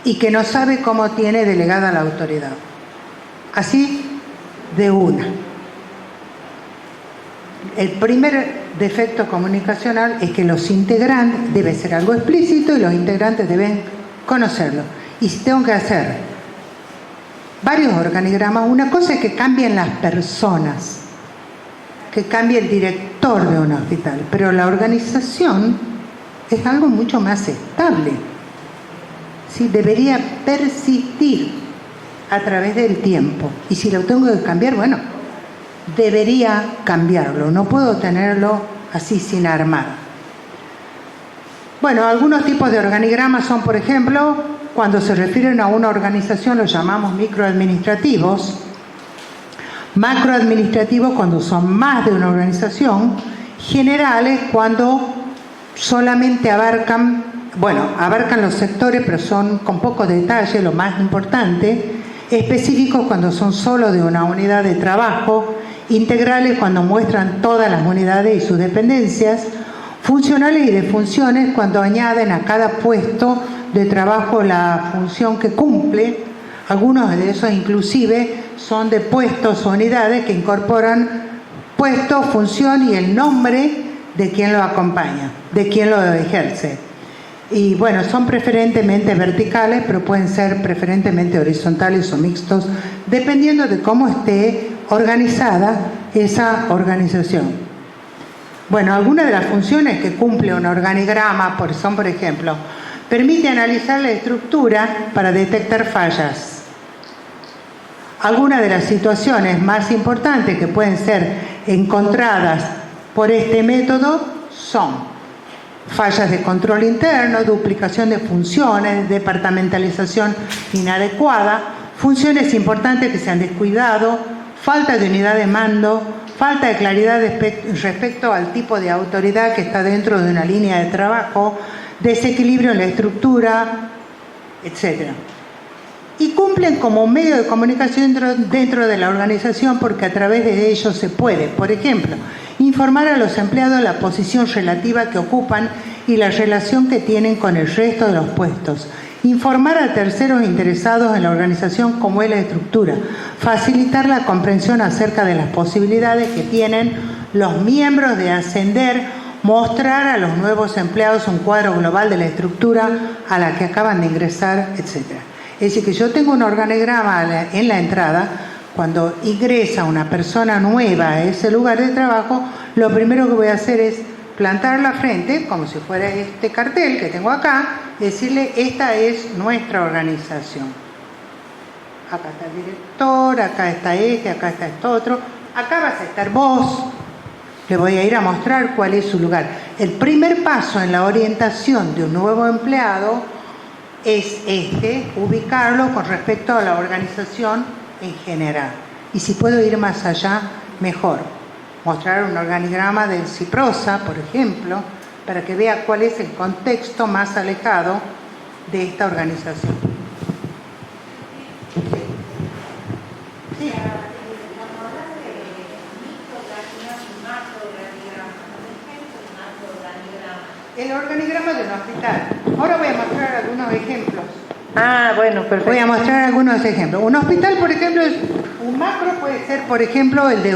y que no sabe cómo tiene delegada la autoridad. Así de una. El primer defecto comunicacional es que los integrantes, debe ser algo explícito y los integrantes deben conocerlo. Y si tengo que hacer varios organigramas, una cosa es que cambien las personas, que cambie el director de un hospital, pero la organización es algo mucho más estable. ¿Sí? Debería persistir a través del tiempo. Y si lo tengo que cambiar, bueno, debería cambiarlo. No puedo tenerlo así sin armar. Bueno, algunos tipos de organigramas son, por ejemplo, cuando se refieren a una organización los llamamos microadministrativos. Macroadministrativos cuando son más de una organización. Generales cuando solamente abarcan los sectores, pero son con poco detalle, lo más importante. Específicos cuando son solo de una unidad de trabajo. Integrales cuando muestran todas las unidades y sus dependencias. Funcionales y de funciones cuando añaden a cada puesto de trabajo la función que cumple. Algunos de esos inclusive son de puestos o unidades que incorporan puesto, función y el nombre de quien lo acompaña, de quien lo ejerce. Y bueno, son preferentemente verticales, pero pueden ser preferentemente horizontales o mixtos, dependiendo de cómo esté organizada esa organización. Bueno, algunas de las funciones que cumple un organigrama son, por ejemplo, permite analizar la estructura para detectar fallas. Algunas de las situaciones más importantes que pueden ser encontradas por este método son fallas de control interno, duplicación de funciones, departamentalización inadecuada, funciones importantes que se han descuidado, falta de unidad de mando, falta de claridad respecto al tipo de autoridad que está dentro de una línea de trabajo, desequilibrio en la estructura, etc. Y cumplen como medio de comunicación dentro de la organización porque a través de ellos se puede, por ejemplo, informar a los empleados la posición relativa que ocupan y la relación que tienen con el resto de los puestos. Informar a terceros interesados en la organización cómo es la estructura. Facilitar la comprensión acerca de las posibilidades que tienen los miembros de ascender. Mostrar a los nuevos empleados un cuadro global de la estructura a la que acaban de ingresar, etc. Es decir, que yo tengo un organigrama en la entrada. Cuando ingresa una persona nueva a ese lugar de trabajo, lo primero que voy a hacer es plantar la frente, como si fuera este cartel que tengo acá, y decirle, esta es nuestra organización. Acá está el director, acá está este, acá está esto otro, acá vas a estar vos. Le voy a ir a mostrar cuál es su lugar. El primer paso en la orientación de un nuevo empleado es ubicarlo con respecto a la organización en general. Y si puedo ir más allá, mejor. Mostrar un organigrama del CIPROSA, por ejemplo, para que vea cuál es el contexto más alejado de esta organización. Sí. El organigrama de un hospital. Ahora voy a mostrar algunos ejemplos. Ah, bueno, perfecto. Voy a mostrar algunos ejemplos. Un hospital, por ejemplo, un macro puede ser, por ejemplo, el de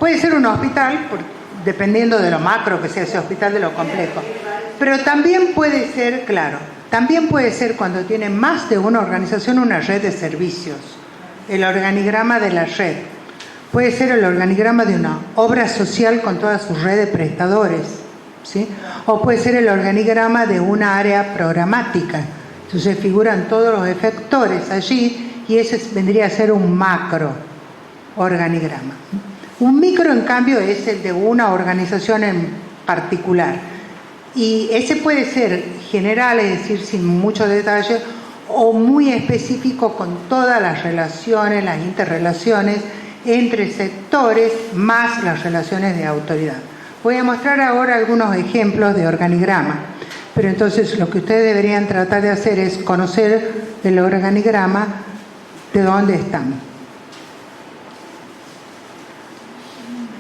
puede ser un hospital, dependiendo de lo macro que sea ese hospital, de lo complejo. Pero también puede ser, también puede ser cuando tiene más de una organización, una red de servicios. El organigrama de la red. Puede ser el organigrama de una obra social con toda su red de prestadores. ¿Sí? O puede ser el organigrama de una área programática. Entonces figuran todos los efectores allí y ese vendría a ser un macro organigrama. Un micro, en cambio, es el de una organización en particular. Y ese puede ser general, es decir, sin mucho detalle, o muy específico con todas las relaciones, las interrelaciones entre sectores más las relaciones de autoridad. Voy a mostrar ahora algunos ejemplos de organigrama, pero entonces lo que ustedes deberían tratar de hacer es conocer el organigrama de dónde están.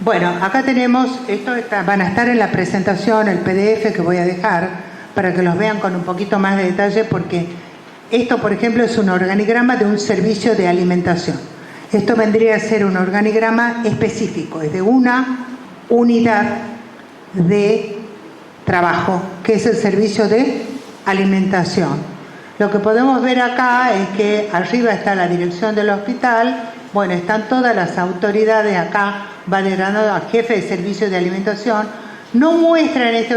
Bueno, acá tenemos, van a estar en la presentación, el PDF que voy a dejar, para que los vean con un poquito más de detalle, porque esto, por ejemplo, es un organigrama de un servicio de alimentación. Esto vendría a ser un organigrama específico, es de una unidad de trabajo, que es el servicio de alimentación. Lo que podemos ver acá es que arriba está la dirección del hospital, bueno, están todas las autoridades acá, va generando a jefe de servicio de alimentación. No muestran este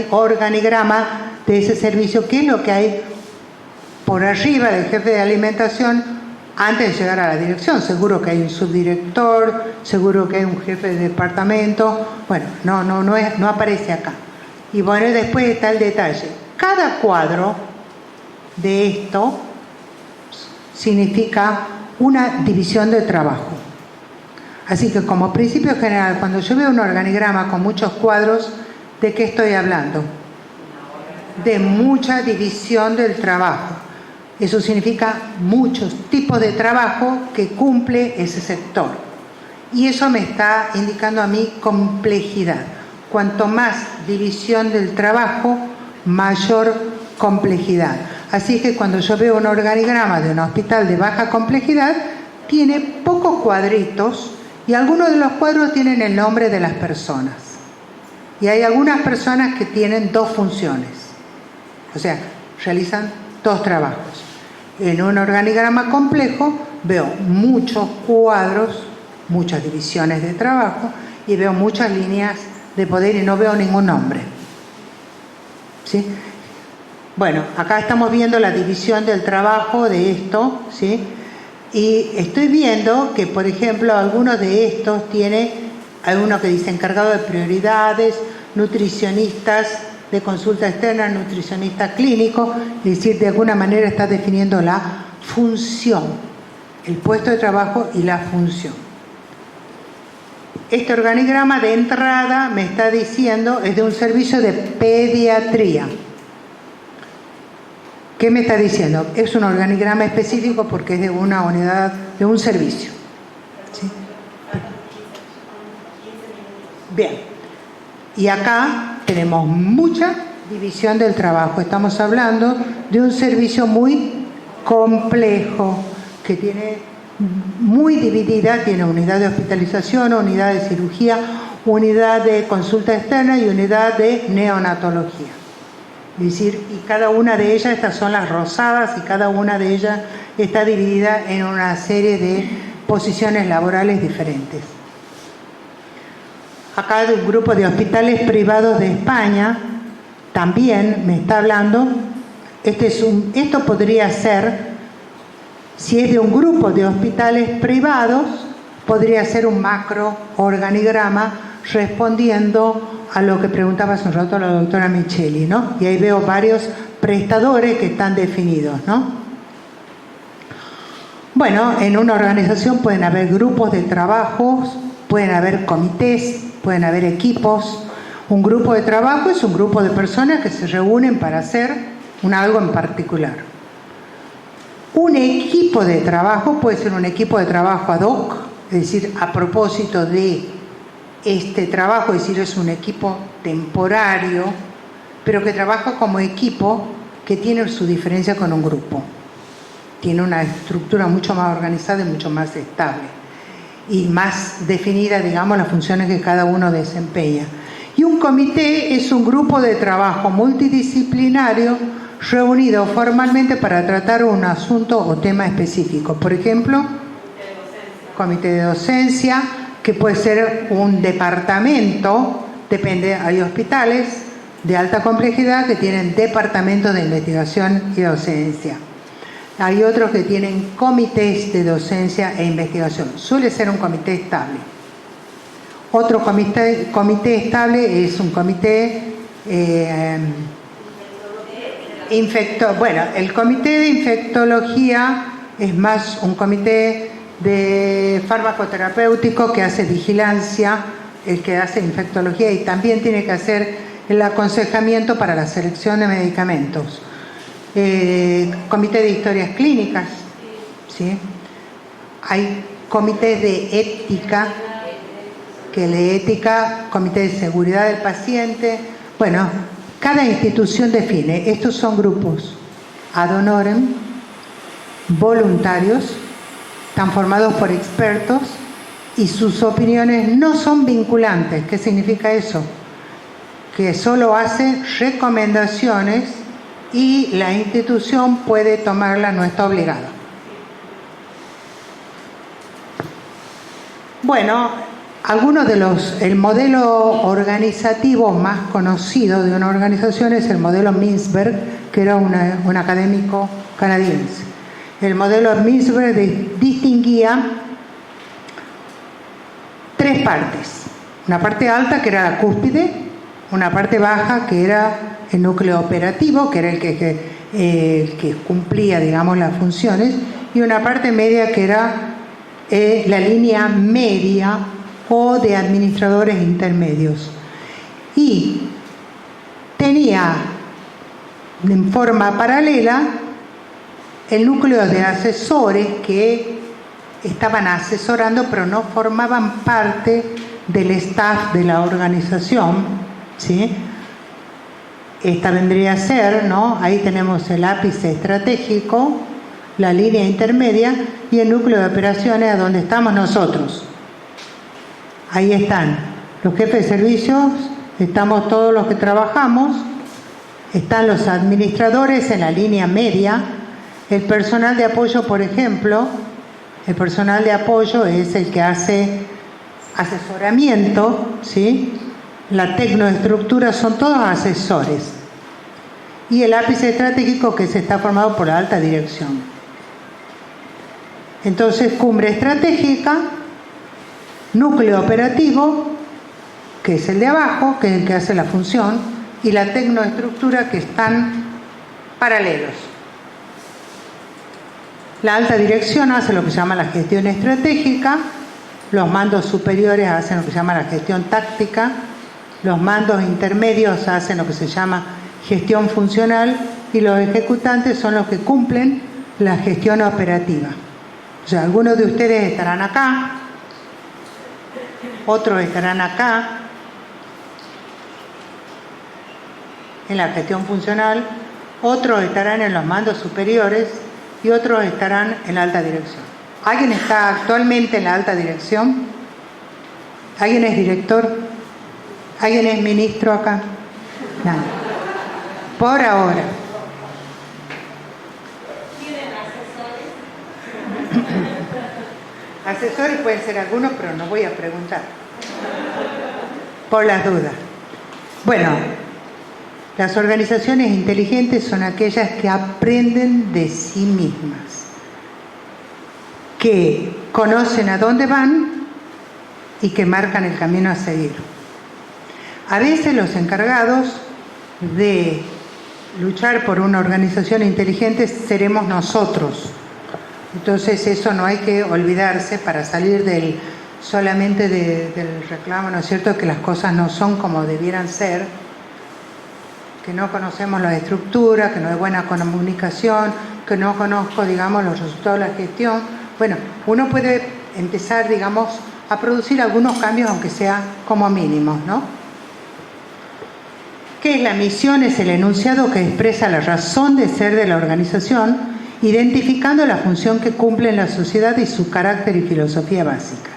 organigrama de ese servicio, qué es lo que hay por arriba del jefe de alimentación antes de llegar a la dirección. Seguro que hay un subdirector, seguro que hay un jefe de departamento. Bueno, no aparece acá. Y bueno, después está el detalle. Cada cuadro de esto significa una división de trabajo. Así que como principio general, cuando yo veo un organigrama con muchos cuadros, ¿de qué estoy hablando? De mucha división del trabajo. Eso significa muchos tipos de trabajo que cumple ese sector. Y eso me está indicando a mí complejidad. Cuanto más división del trabajo, mayor complejidad. Así que cuando yo veo un organigrama de un hospital de baja complejidad, tiene pocos cuadritos y algunos de los cuadros tienen el nombre de las personas. Y hay algunas personas que tienen dos funciones. O sea, realizan dos trabajos. En un organigrama complejo veo muchos cuadros, muchas divisiones de trabajo y veo muchas líneas de poder y no veo ningún nombre. ¿Sí? Bueno, acá estamos viendo la división del trabajo de esto, ¿sí? Y estoy viendo que, por ejemplo, algunos de estos hay uno que dice encargado de prioridades, nutricionistas de consulta externa, nutricionista clínico, es decir, de alguna manera está definiendo la función, el puesto de trabajo y la función. Este organigrama de entrada me está diciendo, es de un servicio de pediatría. ¿Qué me está diciendo? Es un organigrama específico porque es de una unidad, de un servicio. ¿Sí? Bien. Y acá tenemos mucha división del trabajo. Estamos hablando de un servicio muy complejo, que tiene muy dividida, tiene unidad de hospitalización, unidad de cirugía, unidad de consulta externa y unidad de neonatología. Es decir, y cada una de ellas, estas son las rosadas, y cada una de ellas está dividida en una serie de posiciones laborales diferentes. Acá de un grupo de hospitales privados de España, también me está hablando, esto podría ser, si es de un grupo de hospitales privados, podría ser un macro organigrama respondiendo a lo que preguntaba hace un rato la doctora Micheli, ¿no? Y ahí veo varios prestadores que están definidos, ¿no? Bueno, en una organización pueden haber grupos de trabajos, pueden haber comités, pueden haber equipos. Un grupo de trabajo es un grupo de personas que se reúnen para hacer algo en particular. Un equipo de trabajo puede ser un equipo de trabajo ad hoc, es decir, a propósito de este trabajo, es decir, es un equipo temporario, pero que trabaja como equipo que tiene su diferencia con un grupo. Tiene una estructura mucho más organizada y mucho más estable. Y más definida, digamos, las funciones que cada uno desempeña. Y un comité es un grupo de trabajo multidisciplinario reunido formalmente para tratar un asunto o tema específico. Por ejemplo, comité de docencia, que puede ser un departamento, depende, hay hospitales de alta complejidad que tienen departamentos de investigación y docencia. Hay otros que tienen comités de docencia e investigación. Suele ser un comité estable. Otro comité estable es un comité Bueno, el comité de infectología es más un comité de farmacoterapéutico que hace vigilancia, el que hace infectología, y también tiene que hacer el aconsejamiento para la selección de medicamentos. Comité de historias clínicas, ¿sí? Hay comités de ética, comité de seguridad del paciente. Bueno, cada institución define. Estos son grupos ad honorem, voluntarios, están formados por expertos y sus opiniones no son vinculantes. ¿Qué significa eso? Que solo hace recomendaciones y la institución puede tomarlas, no está obligada. Bueno, el modelo organizativo más conocido de una organización es el modelo Mintzberg, que era un académico canadiense. El modelo Mintzberg distinguía tres partes. Una parte alta, que era la cúspide, una parte baja, que era el núcleo operativo, que era el que cumplía, digamos, las funciones, y una parte media, que era la línea media o de administradores intermedios. Y tenía en forma paralela el núcleo de asesores que estaban asesorando pero no formaban parte del staff de la organización, ¿sí? Esta vendría a ser, ¿no? Ahí tenemos el ápice estratégico, la línea intermedia y el núcleo de operaciones, a donde estamos nosotros. Ahí están los jefes de servicios, estamos todos los que trabajamos, están los administradores en la línea media, el personal de apoyo, por ejemplo. El personal de apoyo es el que hace asesoramiento, ¿sí? La tecnoestructura son todos asesores. Y el ápice estratégico, que se está formado por la alta dirección. Entonces, cumbre estratégica, núcleo operativo, que es el de abajo, que es el que hace la función, y la tecnoestructura, que están paralelos. La alta dirección hace lo que se llama la gestión estratégica, los mandos superiores hacen lo que se llama la gestión táctica, los mandos intermedios hacen lo que se llama gestión funcional y los ejecutantes son los que cumplen la gestión operativa. O sea, algunos de ustedes estarán acá, otros estarán acá, en la gestión funcional, otros estarán en los mandos superiores y otros estarán en la alta dirección. ¿Alguien está actualmente en la alta dirección? ¿Alguien es director? ¿Alguien es ministro acá? Nadie. Por ahora. ¿Tienen asesores? Asesores pueden ser algunos, pero no voy a preguntar. Por las dudas. Bueno, las organizaciones inteligentes son aquellas que aprenden de sí mismas, que conocen a dónde van y que marcan el camino a seguir. A veces los encargados de luchar por una organización inteligente seremos nosotros. Entonces eso no hay que olvidarse para salir solamente del reclamo, ¿no es cierto?, que las cosas no son como debieran ser, que no conocemos la estructura, que no hay buena comunicación, que no conozco, digamos, los resultados de la gestión. Bueno, uno puede empezar, digamos, a producir algunos cambios, aunque sea como mínimos, ¿no? ¿Qué es la misión? Es el enunciado que expresa la razón de ser de la organización, identificando la función que cumple en la sociedad y su carácter y filosofía básicas.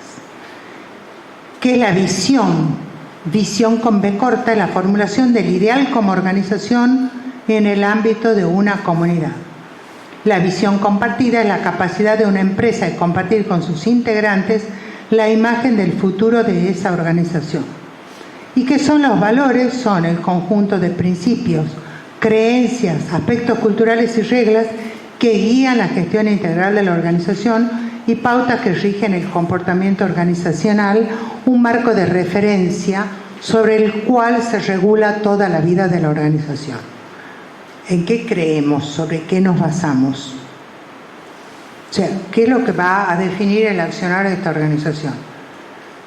¿Qué es la visión? Visión con B corta es la formulación del ideal como organización en el ámbito de una comunidad. La visión compartida es la capacidad de una empresa de compartir con sus integrantes la imagen del futuro de esa organización. ¿Y qué son los valores? Son el conjunto de principios, creencias, aspectos culturales y reglas que guían la gestión integral de la organización y pautas que rigen el comportamiento organizacional, un marco de referencia sobre el cual se regula toda la vida de la organización. ¿En qué creemos? ¿Sobre qué nos basamos? O sea, ¿qué es lo que va a definir el accionar de esta organización?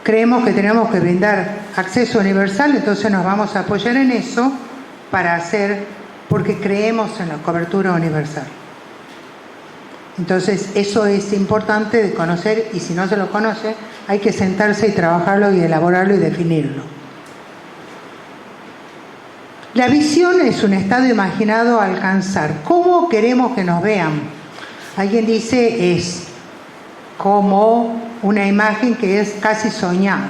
Creemos que tenemos que brindar acceso universal, entonces nos vamos a apoyar en eso para hacer, porque creemos en la cobertura universal. Entonces, eso es importante de conocer, y si no se lo conoce, hay que sentarse y trabajarlo y elaborarlo y definirlo. La visión es un estado imaginado a alcanzar. ¿Cómo queremos que nos vean? Alguien dice es como una imagen que es casi soñada.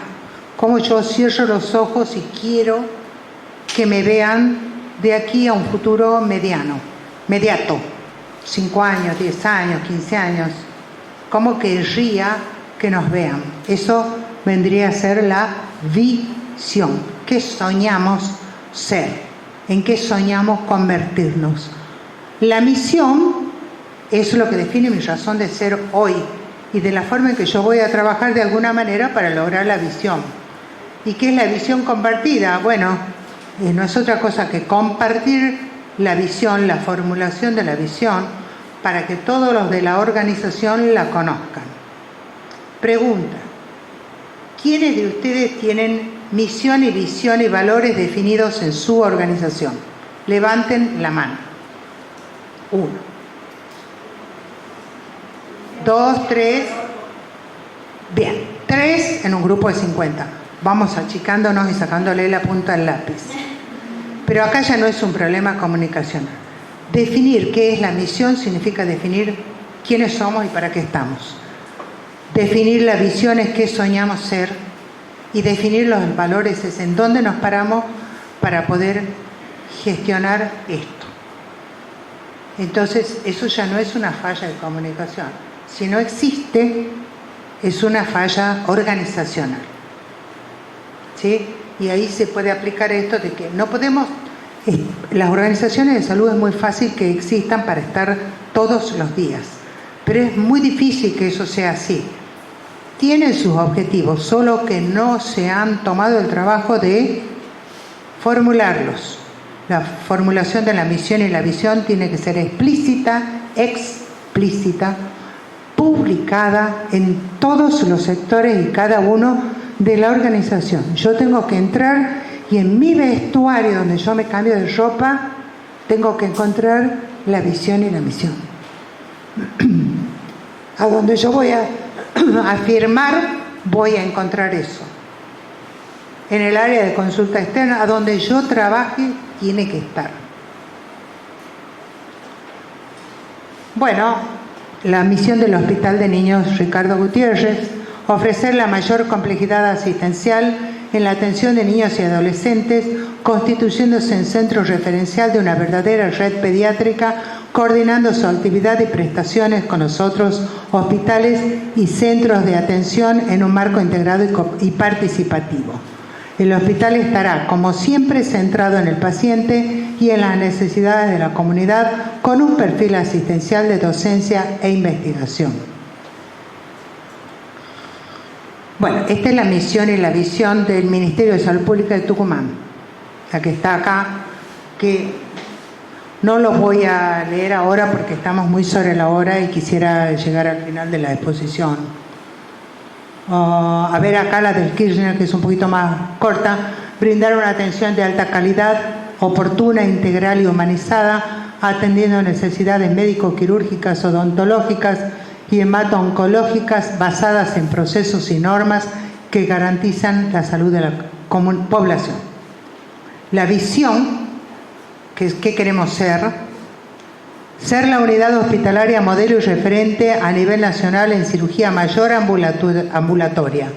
Como yo cierro los ojos y quiero que me vean de aquí a un futuro mediato. 5 años, 10 años, 15 años. ¿Cómo querría que nos vean? Eso vendría a ser la visión. ¿Qué soñamos ser? ¿En qué soñamos convertirnos? La misión es lo que define mi razón de ser hoy y de la forma en que yo voy a trabajar de alguna manera para lograr la visión. ¿Y qué es la visión compartida? Bueno, no es otra cosa que compartir la visión, la formulación de la visión, para que todos los de la organización la conozcan. Pregunta: ¿quiénes de ustedes tienen misión y visión y valores definidos en su organización? Levanten la mano. 1, 2, 3. Bien, 3 en un grupo de 50. Vamos achicándonos y sacándole la punta al lápiz. Pero acá ya no es un problema comunicacional. Definir qué es la misión significa definir quiénes somos y para qué estamos. Definir la visión es qué soñamos ser, y definir los valores es en dónde nos paramos para poder gestionar esto. Entonces, eso ya no es una falla de comunicación. Si no existe, es una falla organizacional. ¿Sí? Y ahí se puede aplicar esto de que no podemos... Las organizaciones de salud es muy fácil que existan para estar todos los días, pero es muy difícil que eso sea así. Tienen sus objetivos, solo que no se han tomado el trabajo de formularlos. La formulación de la misión y la visión tiene que ser explícita, publicada en todos los sectores y cada uno de la organización. Yo tengo que entrar y en mi vestuario, donde yo me cambio de ropa, tengo que encontrar la visión y la misión. A donde yo voy a firmar, voy a encontrar eso. En el área de consulta externa, a donde yo trabaje, tiene que estar. Bueno, la misión del Hospital de Niños Ricardo Gutiérrez: ofrecer la mayor complejidad asistencial en la atención de niños y adolescentes, constituyéndose en centro referencial de una verdadera red pediátrica, coordinando su actividad y prestaciones con los otros hospitales y centros de atención en un marco integrado y participativo. El hospital estará, como siempre, centrado en el paciente y en las necesidades de la comunidad, con un perfil asistencial de docencia e investigación. Bueno, esta es la misión y la visión del Ministerio de Salud Pública de Tucumán, la que está acá, que no los voy a leer ahora porque estamos muy sobre la hora y quisiera llegar al final de la exposición. A ver acá la del Kirchner, que es un poquito más corta: brindar una atención de alta calidad, oportuna, integral y humanizada, atendiendo necesidades médico-quirúrgicas, odontológicas y hemato-oncológicas basadas en procesos y normas que garantizan la salud de la población. La visión, que es qué queremos ser: ser la unidad hospitalaria modelo y referente a nivel nacional en cirugía mayor ambulatoria,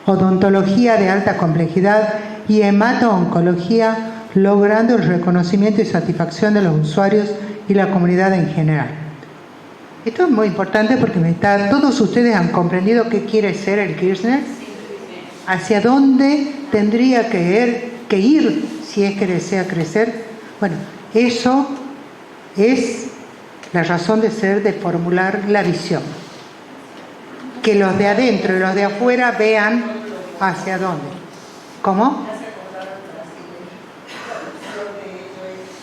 odontología de alta complejidad y hemato-oncología, logrando el reconocimiento y satisfacción de los usuarios y la comunidad en general. Esto es muy importante porque todos ustedes han comprendido qué quiere ser el Kirchner, hacia dónde tendría que ir si es que desea crecer. Bueno, eso es la razón de ser, de formular la visión. Que los de adentro y los de afuera vean hacia dónde. ¿Cómo?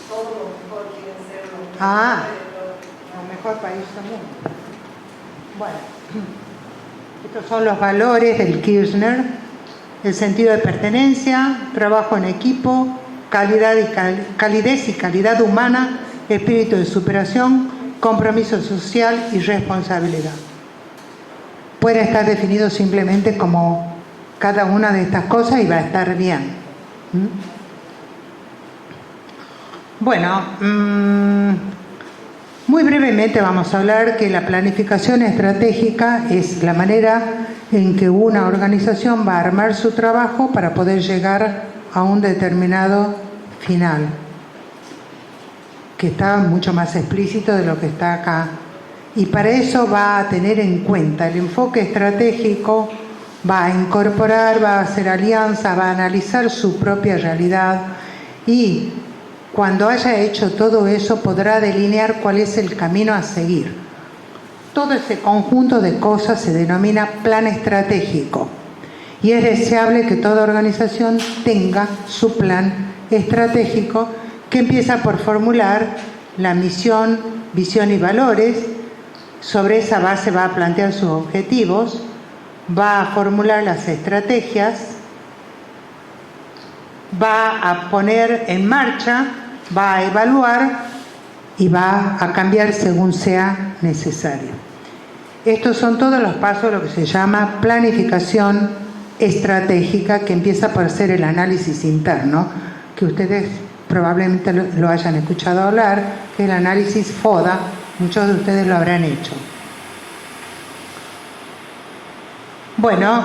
Todo lo mejor quieren ser Ah, el mejor país del mundo. Bueno, estos son los valores del Kirchner: el sentido de pertenencia, trabajo en equipo, calidez y calidad humana, espíritu de superación, compromiso social y responsabilidad. Puede estar definido simplemente como cada una de estas cosas y va a estar bien. Bueno, muy brevemente vamos a hablar que la planificación estratégica es la manera en que una organización va a armar su trabajo para poder llegar a un determinado final, que está mucho más explícito de lo que está acá. Y para eso va a tener en cuenta el enfoque estratégico, va a incorporar, va a hacer alianza, va a analizar su propia realidad y cuando haya hecho todo eso podrá delinear cuál es el camino a seguir. Todo ese conjunto de cosas se denomina plan estratégico y es deseable que toda organización tenga su plan estratégico, que empieza por formular la misión, visión y valores. Sobre esa base va a plantear sus objetivos, va a formular las estrategias, va a poner en marcha, va a evaluar y va a cambiar según sea necesario. Estos son todos los pasos de lo que se llama planificación estratégica, que empieza por hacer el análisis interno, que ustedes probablemente lo hayan escuchado hablar, que es el análisis FODA. Muchos de ustedes lo habrán hecho. Bueno,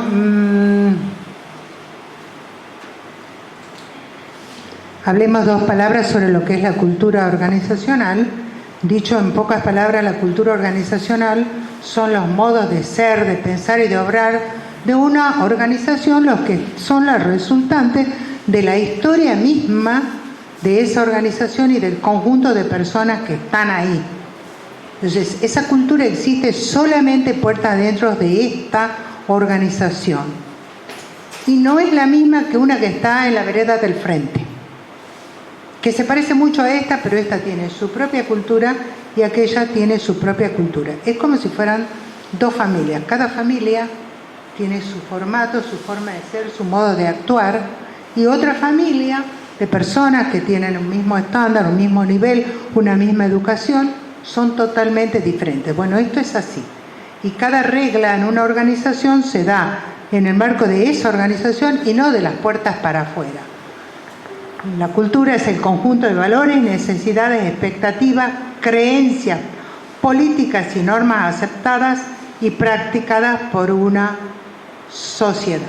hablemos dos palabras sobre lo que es la cultura organizacional. Dicho en pocas palabras, la cultura organizacional son los modos de ser, de pensar y de obrar de una organización, los que son las resultantes de la historia misma de esa organización y del conjunto de personas que están ahí. Entonces, esa cultura existe solamente puertas adentro de esta organización. Y no es la misma que una que está en la vereda del frente, que se parece mucho a esta, pero esta tiene su propia cultura y aquella tiene su propia cultura. Es como si fueran dos familias. Cada familia tiene su formato, su forma de ser, su modo de actuar, y otra familia de personas que tienen un mismo estándar, un mismo nivel, una misma educación, son totalmente diferentes. Bueno, esto es así. Y cada regla en una organización se da en el marco de esa organización y no de las puertas para afuera. La cultura es el conjunto de valores, necesidades, expectativas, creencias, políticas y normas aceptadas y practicadas por una sociedad.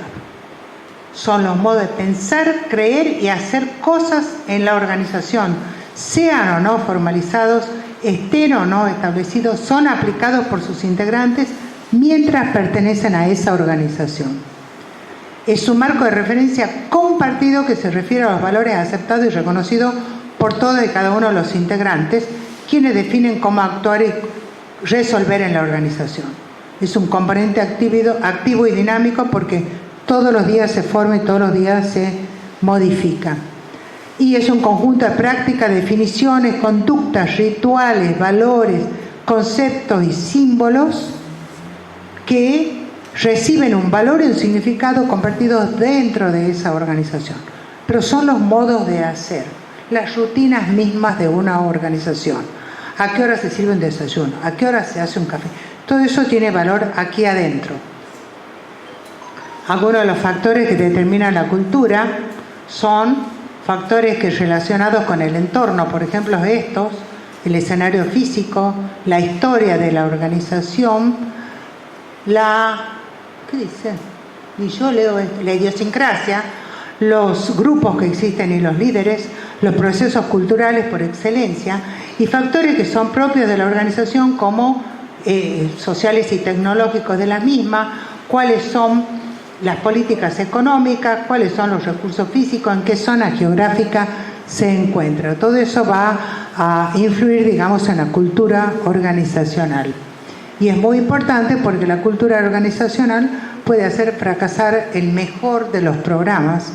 Son los modos de pensar, creer y hacer cosas en la organización, sean o no formalizados, estén o no establecidos, son aplicados por sus integrantes mientras pertenecen a esa organización. Es un marco de referencia compartido que se refiere a los valores aceptados y reconocidos por todos y cada uno de los integrantes, quienes definen cómo actuar y resolver en la organización. Es un componente activo y dinámico porque todos los días se forma y todos los días se modifica. Y es un conjunto de prácticas, definiciones, conductas, rituales, valores, conceptos y símbolos que reciben un valor y un significado compartidos dentro de esa organización. Pero son los modos de hacer, las rutinas mismas de una organización. ¿A qué hora se sirve un desayuno? ¿A qué hora se hace un café? Todo eso tiene valor aquí adentro. Algunos de los factores que determinan la cultura son factores que relacionados con el entorno, por ejemplo estos, el escenario físico, la historia de la organización, ¿qué dice? Y yo leo la idiosincrasia, los grupos que existen y los líderes, los procesos culturales por excelencia y factores que son propios de la organización como sociales y tecnológicos de la misma, cuáles son las políticas económicas, cuáles son los recursos físicos, en qué zona geográfica se encuentra. Todo eso va a influir, digamos, en la cultura organizacional. Y es muy importante porque la cultura organizacional puede hacer fracasar el mejor de los programas,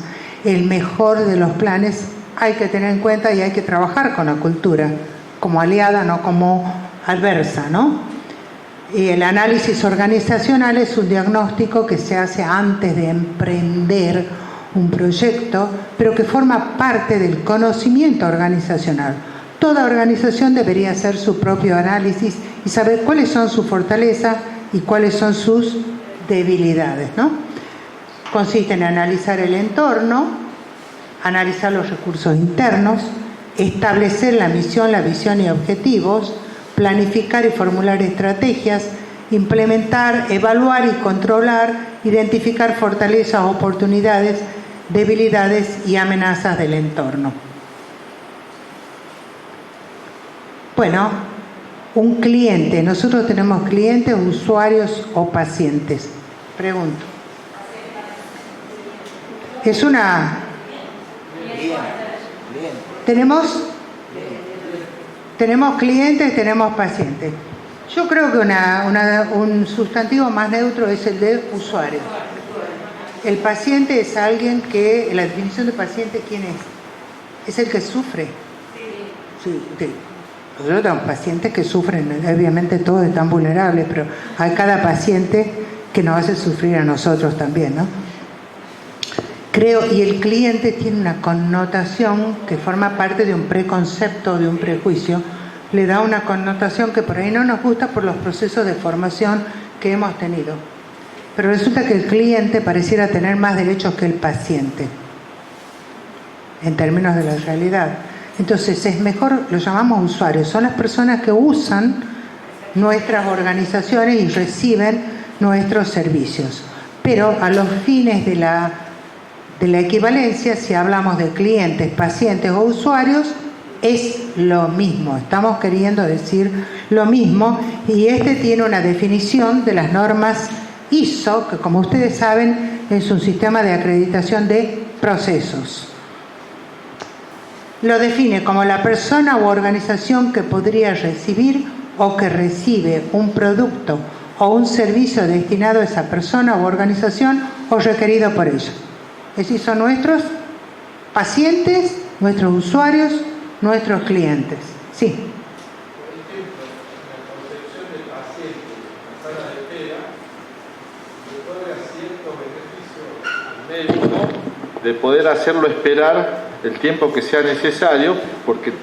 el mejor de los planes. Hay que tener en cuenta y hay que trabajar con la cultura como aliada, no como adversa, ¿no? Y el análisis organizacional es un diagnóstico que se hace antes de emprender un proyecto, pero que forma parte del conocimiento organizacional. Toda organización debería hacer su propio análisis y saber cuáles son sus fortalezas y cuáles son sus debilidades, ¿no? Consiste en analizar el entorno, analizar los recursos internos, establecer la misión, la visión y objetivos, planificar y formular estrategias, implementar, evaluar y controlar, identificar fortalezas, oportunidades, debilidades y amenazas del entorno. Bueno, un cliente. Nosotros tenemos clientes, usuarios o pacientes. Pregunto. Es una... Tenemos clientes, tenemos pacientes. Yo creo que un sustantivo más neutro es el de usuario. El paciente es alguien que, la definición de paciente, ¿quién es? Es el que sufre. Sí. Nosotros tenemos pacientes que sufren, obviamente todos están vulnerables, pero hay cada paciente que nos hace sufrir a nosotros también, ¿no? Creo, y el cliente tiene una connotación que forma parte de un preconcepto, de un prejuicio, le da una connotación que por ahí no nos gusta por los procesos de formación que hemos tenido. Pero resulta que el cliente pareciera tener más derechos que el paciente, en términos de la realidad. Entonces es mejor, lo llamamos usuarios, son las personas que usan nuestras organizaciones y reciben nuestros servicios. Pero a los fines de la equivalencia, si hablamos de clientes, pacientes o usuarios, es lo mismo, estamos queriendo decir lo mismo, y este tiene una definición de las normas ISO, que como ustedes saben es un sistema de acreditación de procesos. Lo define como la persona u organización que podría recibir o que recibe un producto o un servicio destinado a esa persona u organización o requerido por ella. Es decir, son nuestros pacientes, nuestros usuarios, nuestros clientes. Sí. De poder hacerlo esperar el tiempo que sea necesario, porque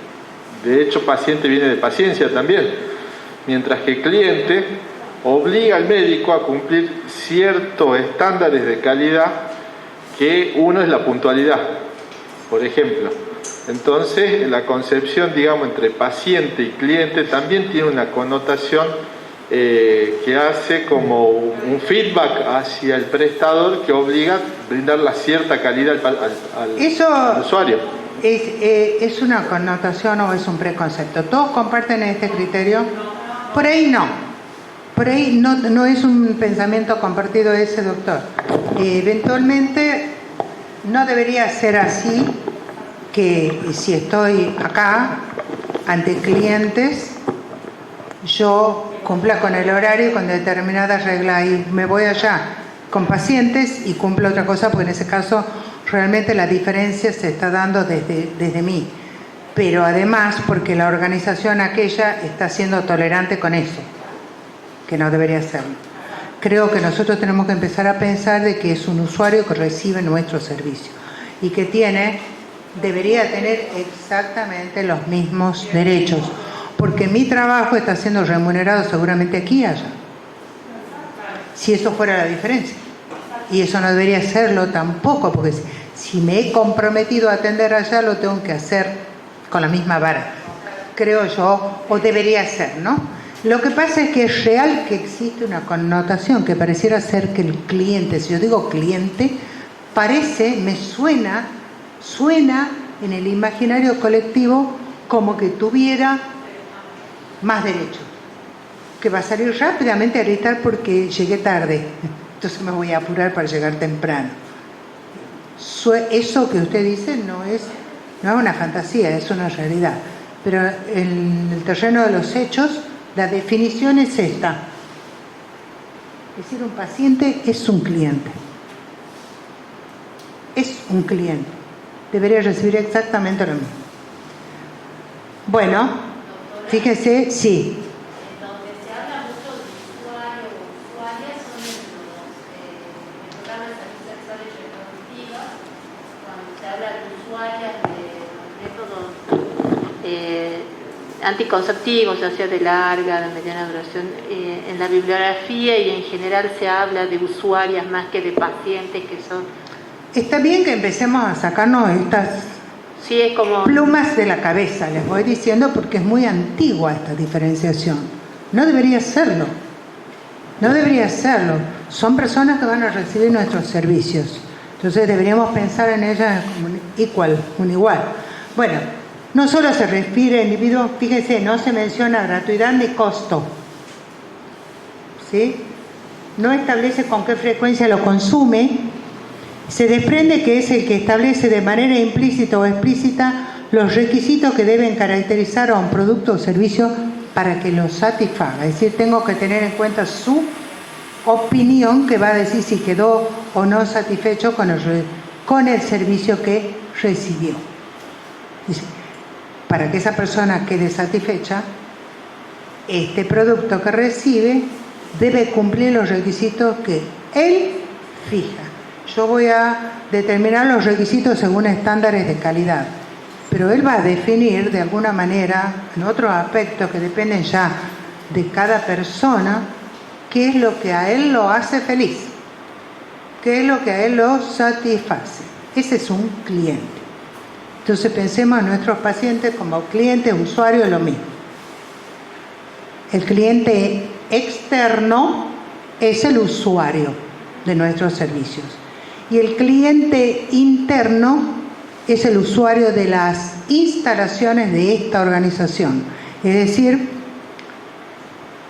de hecho paciente viene de paciencia también, mientras que el cliente obliga al médico a cumplir ciertos estándares de calidad, que uno es la puntualidad, por ejemplo. Entonces la concepción, digamos, entre paciente y cliente también tiene una connotación que hace como un feedback hacia el prestador que obliga a brindar la cierta calidad al usuario. ¿Es una connotación o es un preconcepto? ¿Todos comparten este criterio? Por ahí no. Por ahí no es un pensamiento compartido ese, doctor. Eventualmente no debería ser así, que si estoy acá ante clientes, yo cumpla con el horario, con determinada regla, y me voy allá con pacientes y cumplo otra cosa, porque en ese caso realmente la diferencia se está dando desde mí. Pero además porque la organización aquella está siendo tolerante con eso, que no debería serlo. Creo que nosotros tenemos que empezar a pensar de que es un usuario que recibe nuestro servicio y que debería tener exactamente los mismos derechos, porque mi trabajo está siendo remunerado seguramente aquí y allá. Si eso fuera la diferencia. Y eso no debería serlo tampoco, porque si me he comprometido a atender allá, lo tengo que hacer con la misma vara, creo yo, o debería ser, ¿no? Lo que pasa es que es real que existe una connotación que pareciera ser que el cliente, si yo digo cliente, suena en el imaginario colectivo como que tuviera más derechos, que va a salir rápidamente a gritar porque llegué tarde, entonces me voy a apurar para llegar temprano. Eso que usted dice no es una fantasía, es una realidad, pero en el terreno de los hechos la definición es esta: es decir, un paciente es un cliente, debería recibir exactamente lo mismo. Bueno, Fíjese, sí. Donde se habla mucho de usuarios o usuarias son en los programas de salud sexual y reproductiva, cuando se habla de usuarias de métodos anticonceptivos, ya sea de larga, de mediana duración, en la bibliografía y en general se habla de usuarias más que de pacientes que son... Está bien que empecemos a sacarnos estas Sí, es como... plumas de la cabeza, les voy diciendo, porque es muy antigua esta diferenciación. No debería serlo. No debería serlo. Son personas que van a recibir nuestros servicios. Entonces deberíamos pensar en ellas como un igual. Bueno, no solo se refiere a individuos, fíjense, no se menciona gratuidad ni costo. ¿Sí? No establece con qué frecuencia lo consume. Se desprende que es el que establece de manera implícita o explícita los requisitos que deben caracterizar a un producto o servicio para que lo satisfaga. Es decir, tengo que tener en cuenta su opinión que va a decir si quedó o no satisfecho con el servicio que recibió. Dice, para que esa persona quede satisfecha, este producto que recibe debe cumplir los requisitos que él fija. Yo voy a determinar los requisitos según estándares de calidad, pero él va a definir de alguna manera, en otros aspectos que dependen ya de cada persona, qué es lo que a él lo hace feliz, qué es lo que a él lo satisface. Ese es un cliente. Entonces pensemos en nuestros pacientes como clientes, usuarios, lo mismo. El cliente externo es el usuario de nuestros servicios. Y el cliente interno es el usuario de las instalaciones de esta organización. Es decir,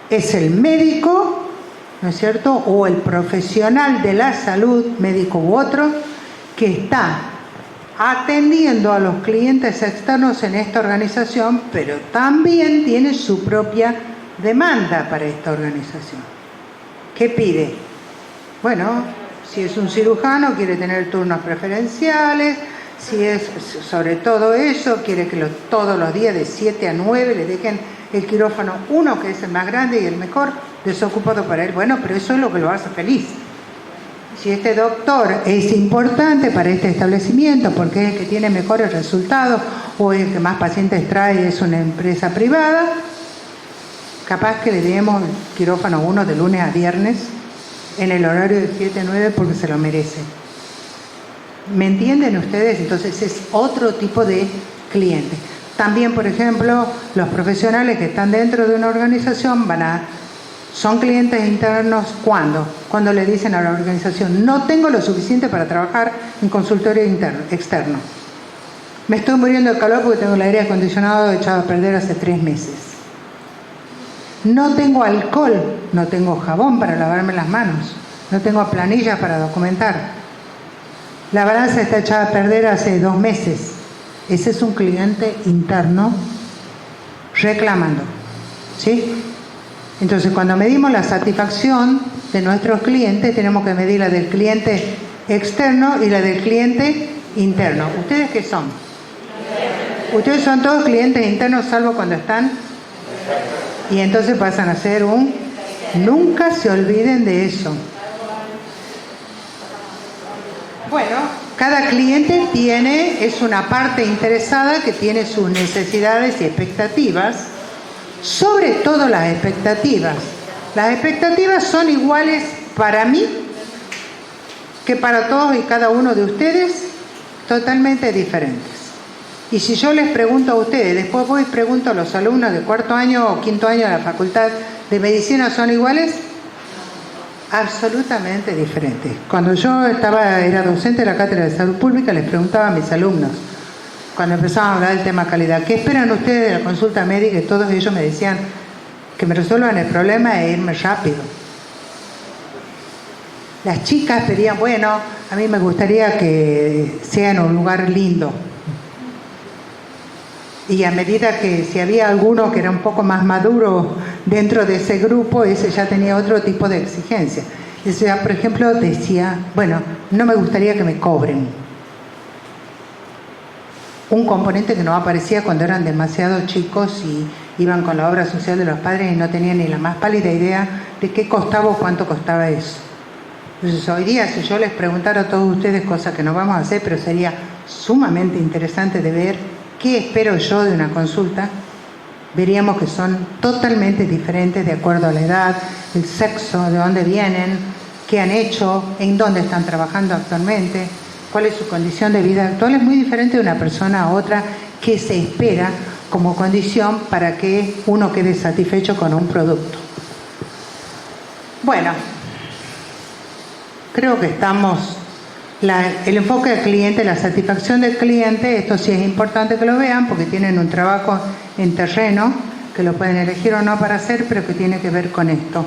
es el médico, ¿no es cierto?, o el profesional de la salud, médico u otro, que está atendiendo a los clientes externos en esta organización, pero también tiene su propia demanda para esta organización. ¿Qué pide? Bueno, si es un cirujano, quiere tener turnos preferenciales. Si es sobre todo eso, quiere que todos los días de 7 a 9 le dejen el quirófano 1, que es el más grande y el mejor, desocupado para él. Bueno, pero eso es lo que lo hace feliz. Si este doctor es importante para este establecimiento porque es el que tiene mejores resultados o es el que más pacientes trae, es una empresa privada, capaz que le demos el quirófano 1 de lunes a viernes en el horario de 7 a 9 porque se lo merece. ¿Me entienden ustedes? Entonces es otro tipo de cliente. También, por ejemplo, los profesionales que están dentro de una organización son clientes internos. ¿Cuándo? Cuando le dicen a la organización, no tengo lo suficiente para trabajar en consultorio externo. Me estoy muriendo de calor porque tengo el aire acondicionado echado a perder hace 3 meses. No tengo alcohol, no tengo jabón para lavarme las manos, no tengo planillas para documentar. La balanza está echada a perder hace 2 meses. Ese es un cliente interno reclamando. ¿Sí? Entonces, cuando medimos la satisfacción de nuestros clientes, tenemos que medir la del cliente externo y la del cliente interno. ¿Ustedes qué son? Ustedes son todos clientes internos, salvo cuando están... Y entonces pasan a ser nunca se olviden de eso. Bueno, cada cliente es una parte interesada que tiene sus necesidades y expectativas, sobre todo las expectativas. Las expectativas son iguales para mí que para todos y cada uno de ustedes, totalmente diferentes. Y si yo les pregunto a ustedes, después voy y pregunto a los alumnos de 4º año o 5º año de la Facultad de Medicina, ¿son iguales? Absolutamente diferentes. Cuando yo era docente de la Cátedra de Salud Pública, les preguntaba a mis alumnos, cuando empezaban a hablar del tema calidad, ¿qué esperan ustedes de la consulta médica? Y todos ellos me decían que me resuelvan el problema e irme rápido. Las chicas pedían, bueno, a mí me gustaría que sea en un lugar lindo. Y a medida que si había alguno que era un poco más maduro dentro de ese grupo, ese ya tenía otro tipo de exigencia. Ese ya, por ejemplo, decía, bueno, no me gustaría que me cobren. Un componente que no aparecía cuando eran demasiado chicos iban con la obra social de los padres y no tenían ni la más pálida idea de qué costaba o cuánto costaba eso. Entonces hoy día, si yo les preguntara a todos ustedes, cosa que no vamos a hacer, pero sería sumamente interesante de ver qué espero yo de una consulta, veríamos que son totalmente diferentes de acuerdo a la edad, el sexo, de dónde vienen, qué han hecho, en dónde están trabajando actualmente, cuál es su condición de vida actual. Es muy diferente de una persona a otra, qué se espera como condición para que uno quede satisfecho con un producto. Bueno, creo que estamos... el enfoque del cliente, la satisfacción del cliente, esto sí es importante que lo vean porque tienen un trabajo en terreno que lo pueden elegir o no para hacer, pero que tiene que ver con esto.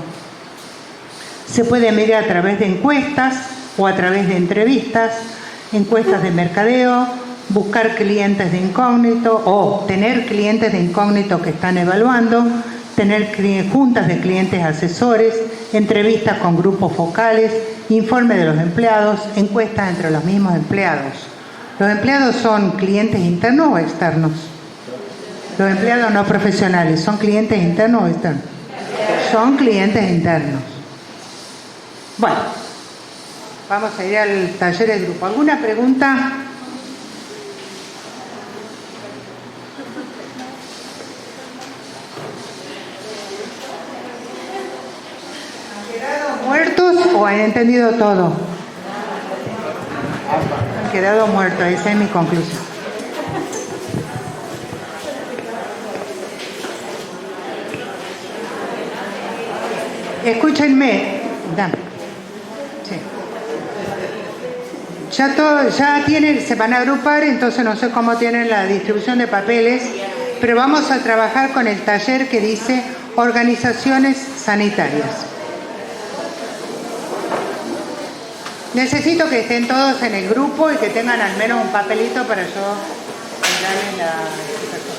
Se puede medir a través de encuestas o a través de entrevistas, encuestas de mercadeo, buscar clientes de incógnito o tener clientes de incógnito que están evaluando, tener juntas de clientes asesores, entrevistas con grupos focales, informe de los empleados, encuestas entre los mismos empleados. ¿Los empleados son clientes internos o externos? Los empleados no profesionales, ¿son clientes internos o externos? Son clientes internos. Bueno, vamos a ir al taller de grupo. ¿Alguna pregunta? ¿Muertos o han entendido todo? Han quedado muertos, esa es mi conclusión. Escúchenme. Dame. Sí. Ya tienen, se van a agrupar, entonces no sé cómo tienen la distribución de papeles, pero vamos a trabajar con el taller que dice organizaciones sanitarias. Necesito que estén todos en el grupo y que tengan al menos un papelito para yo darles la explicación.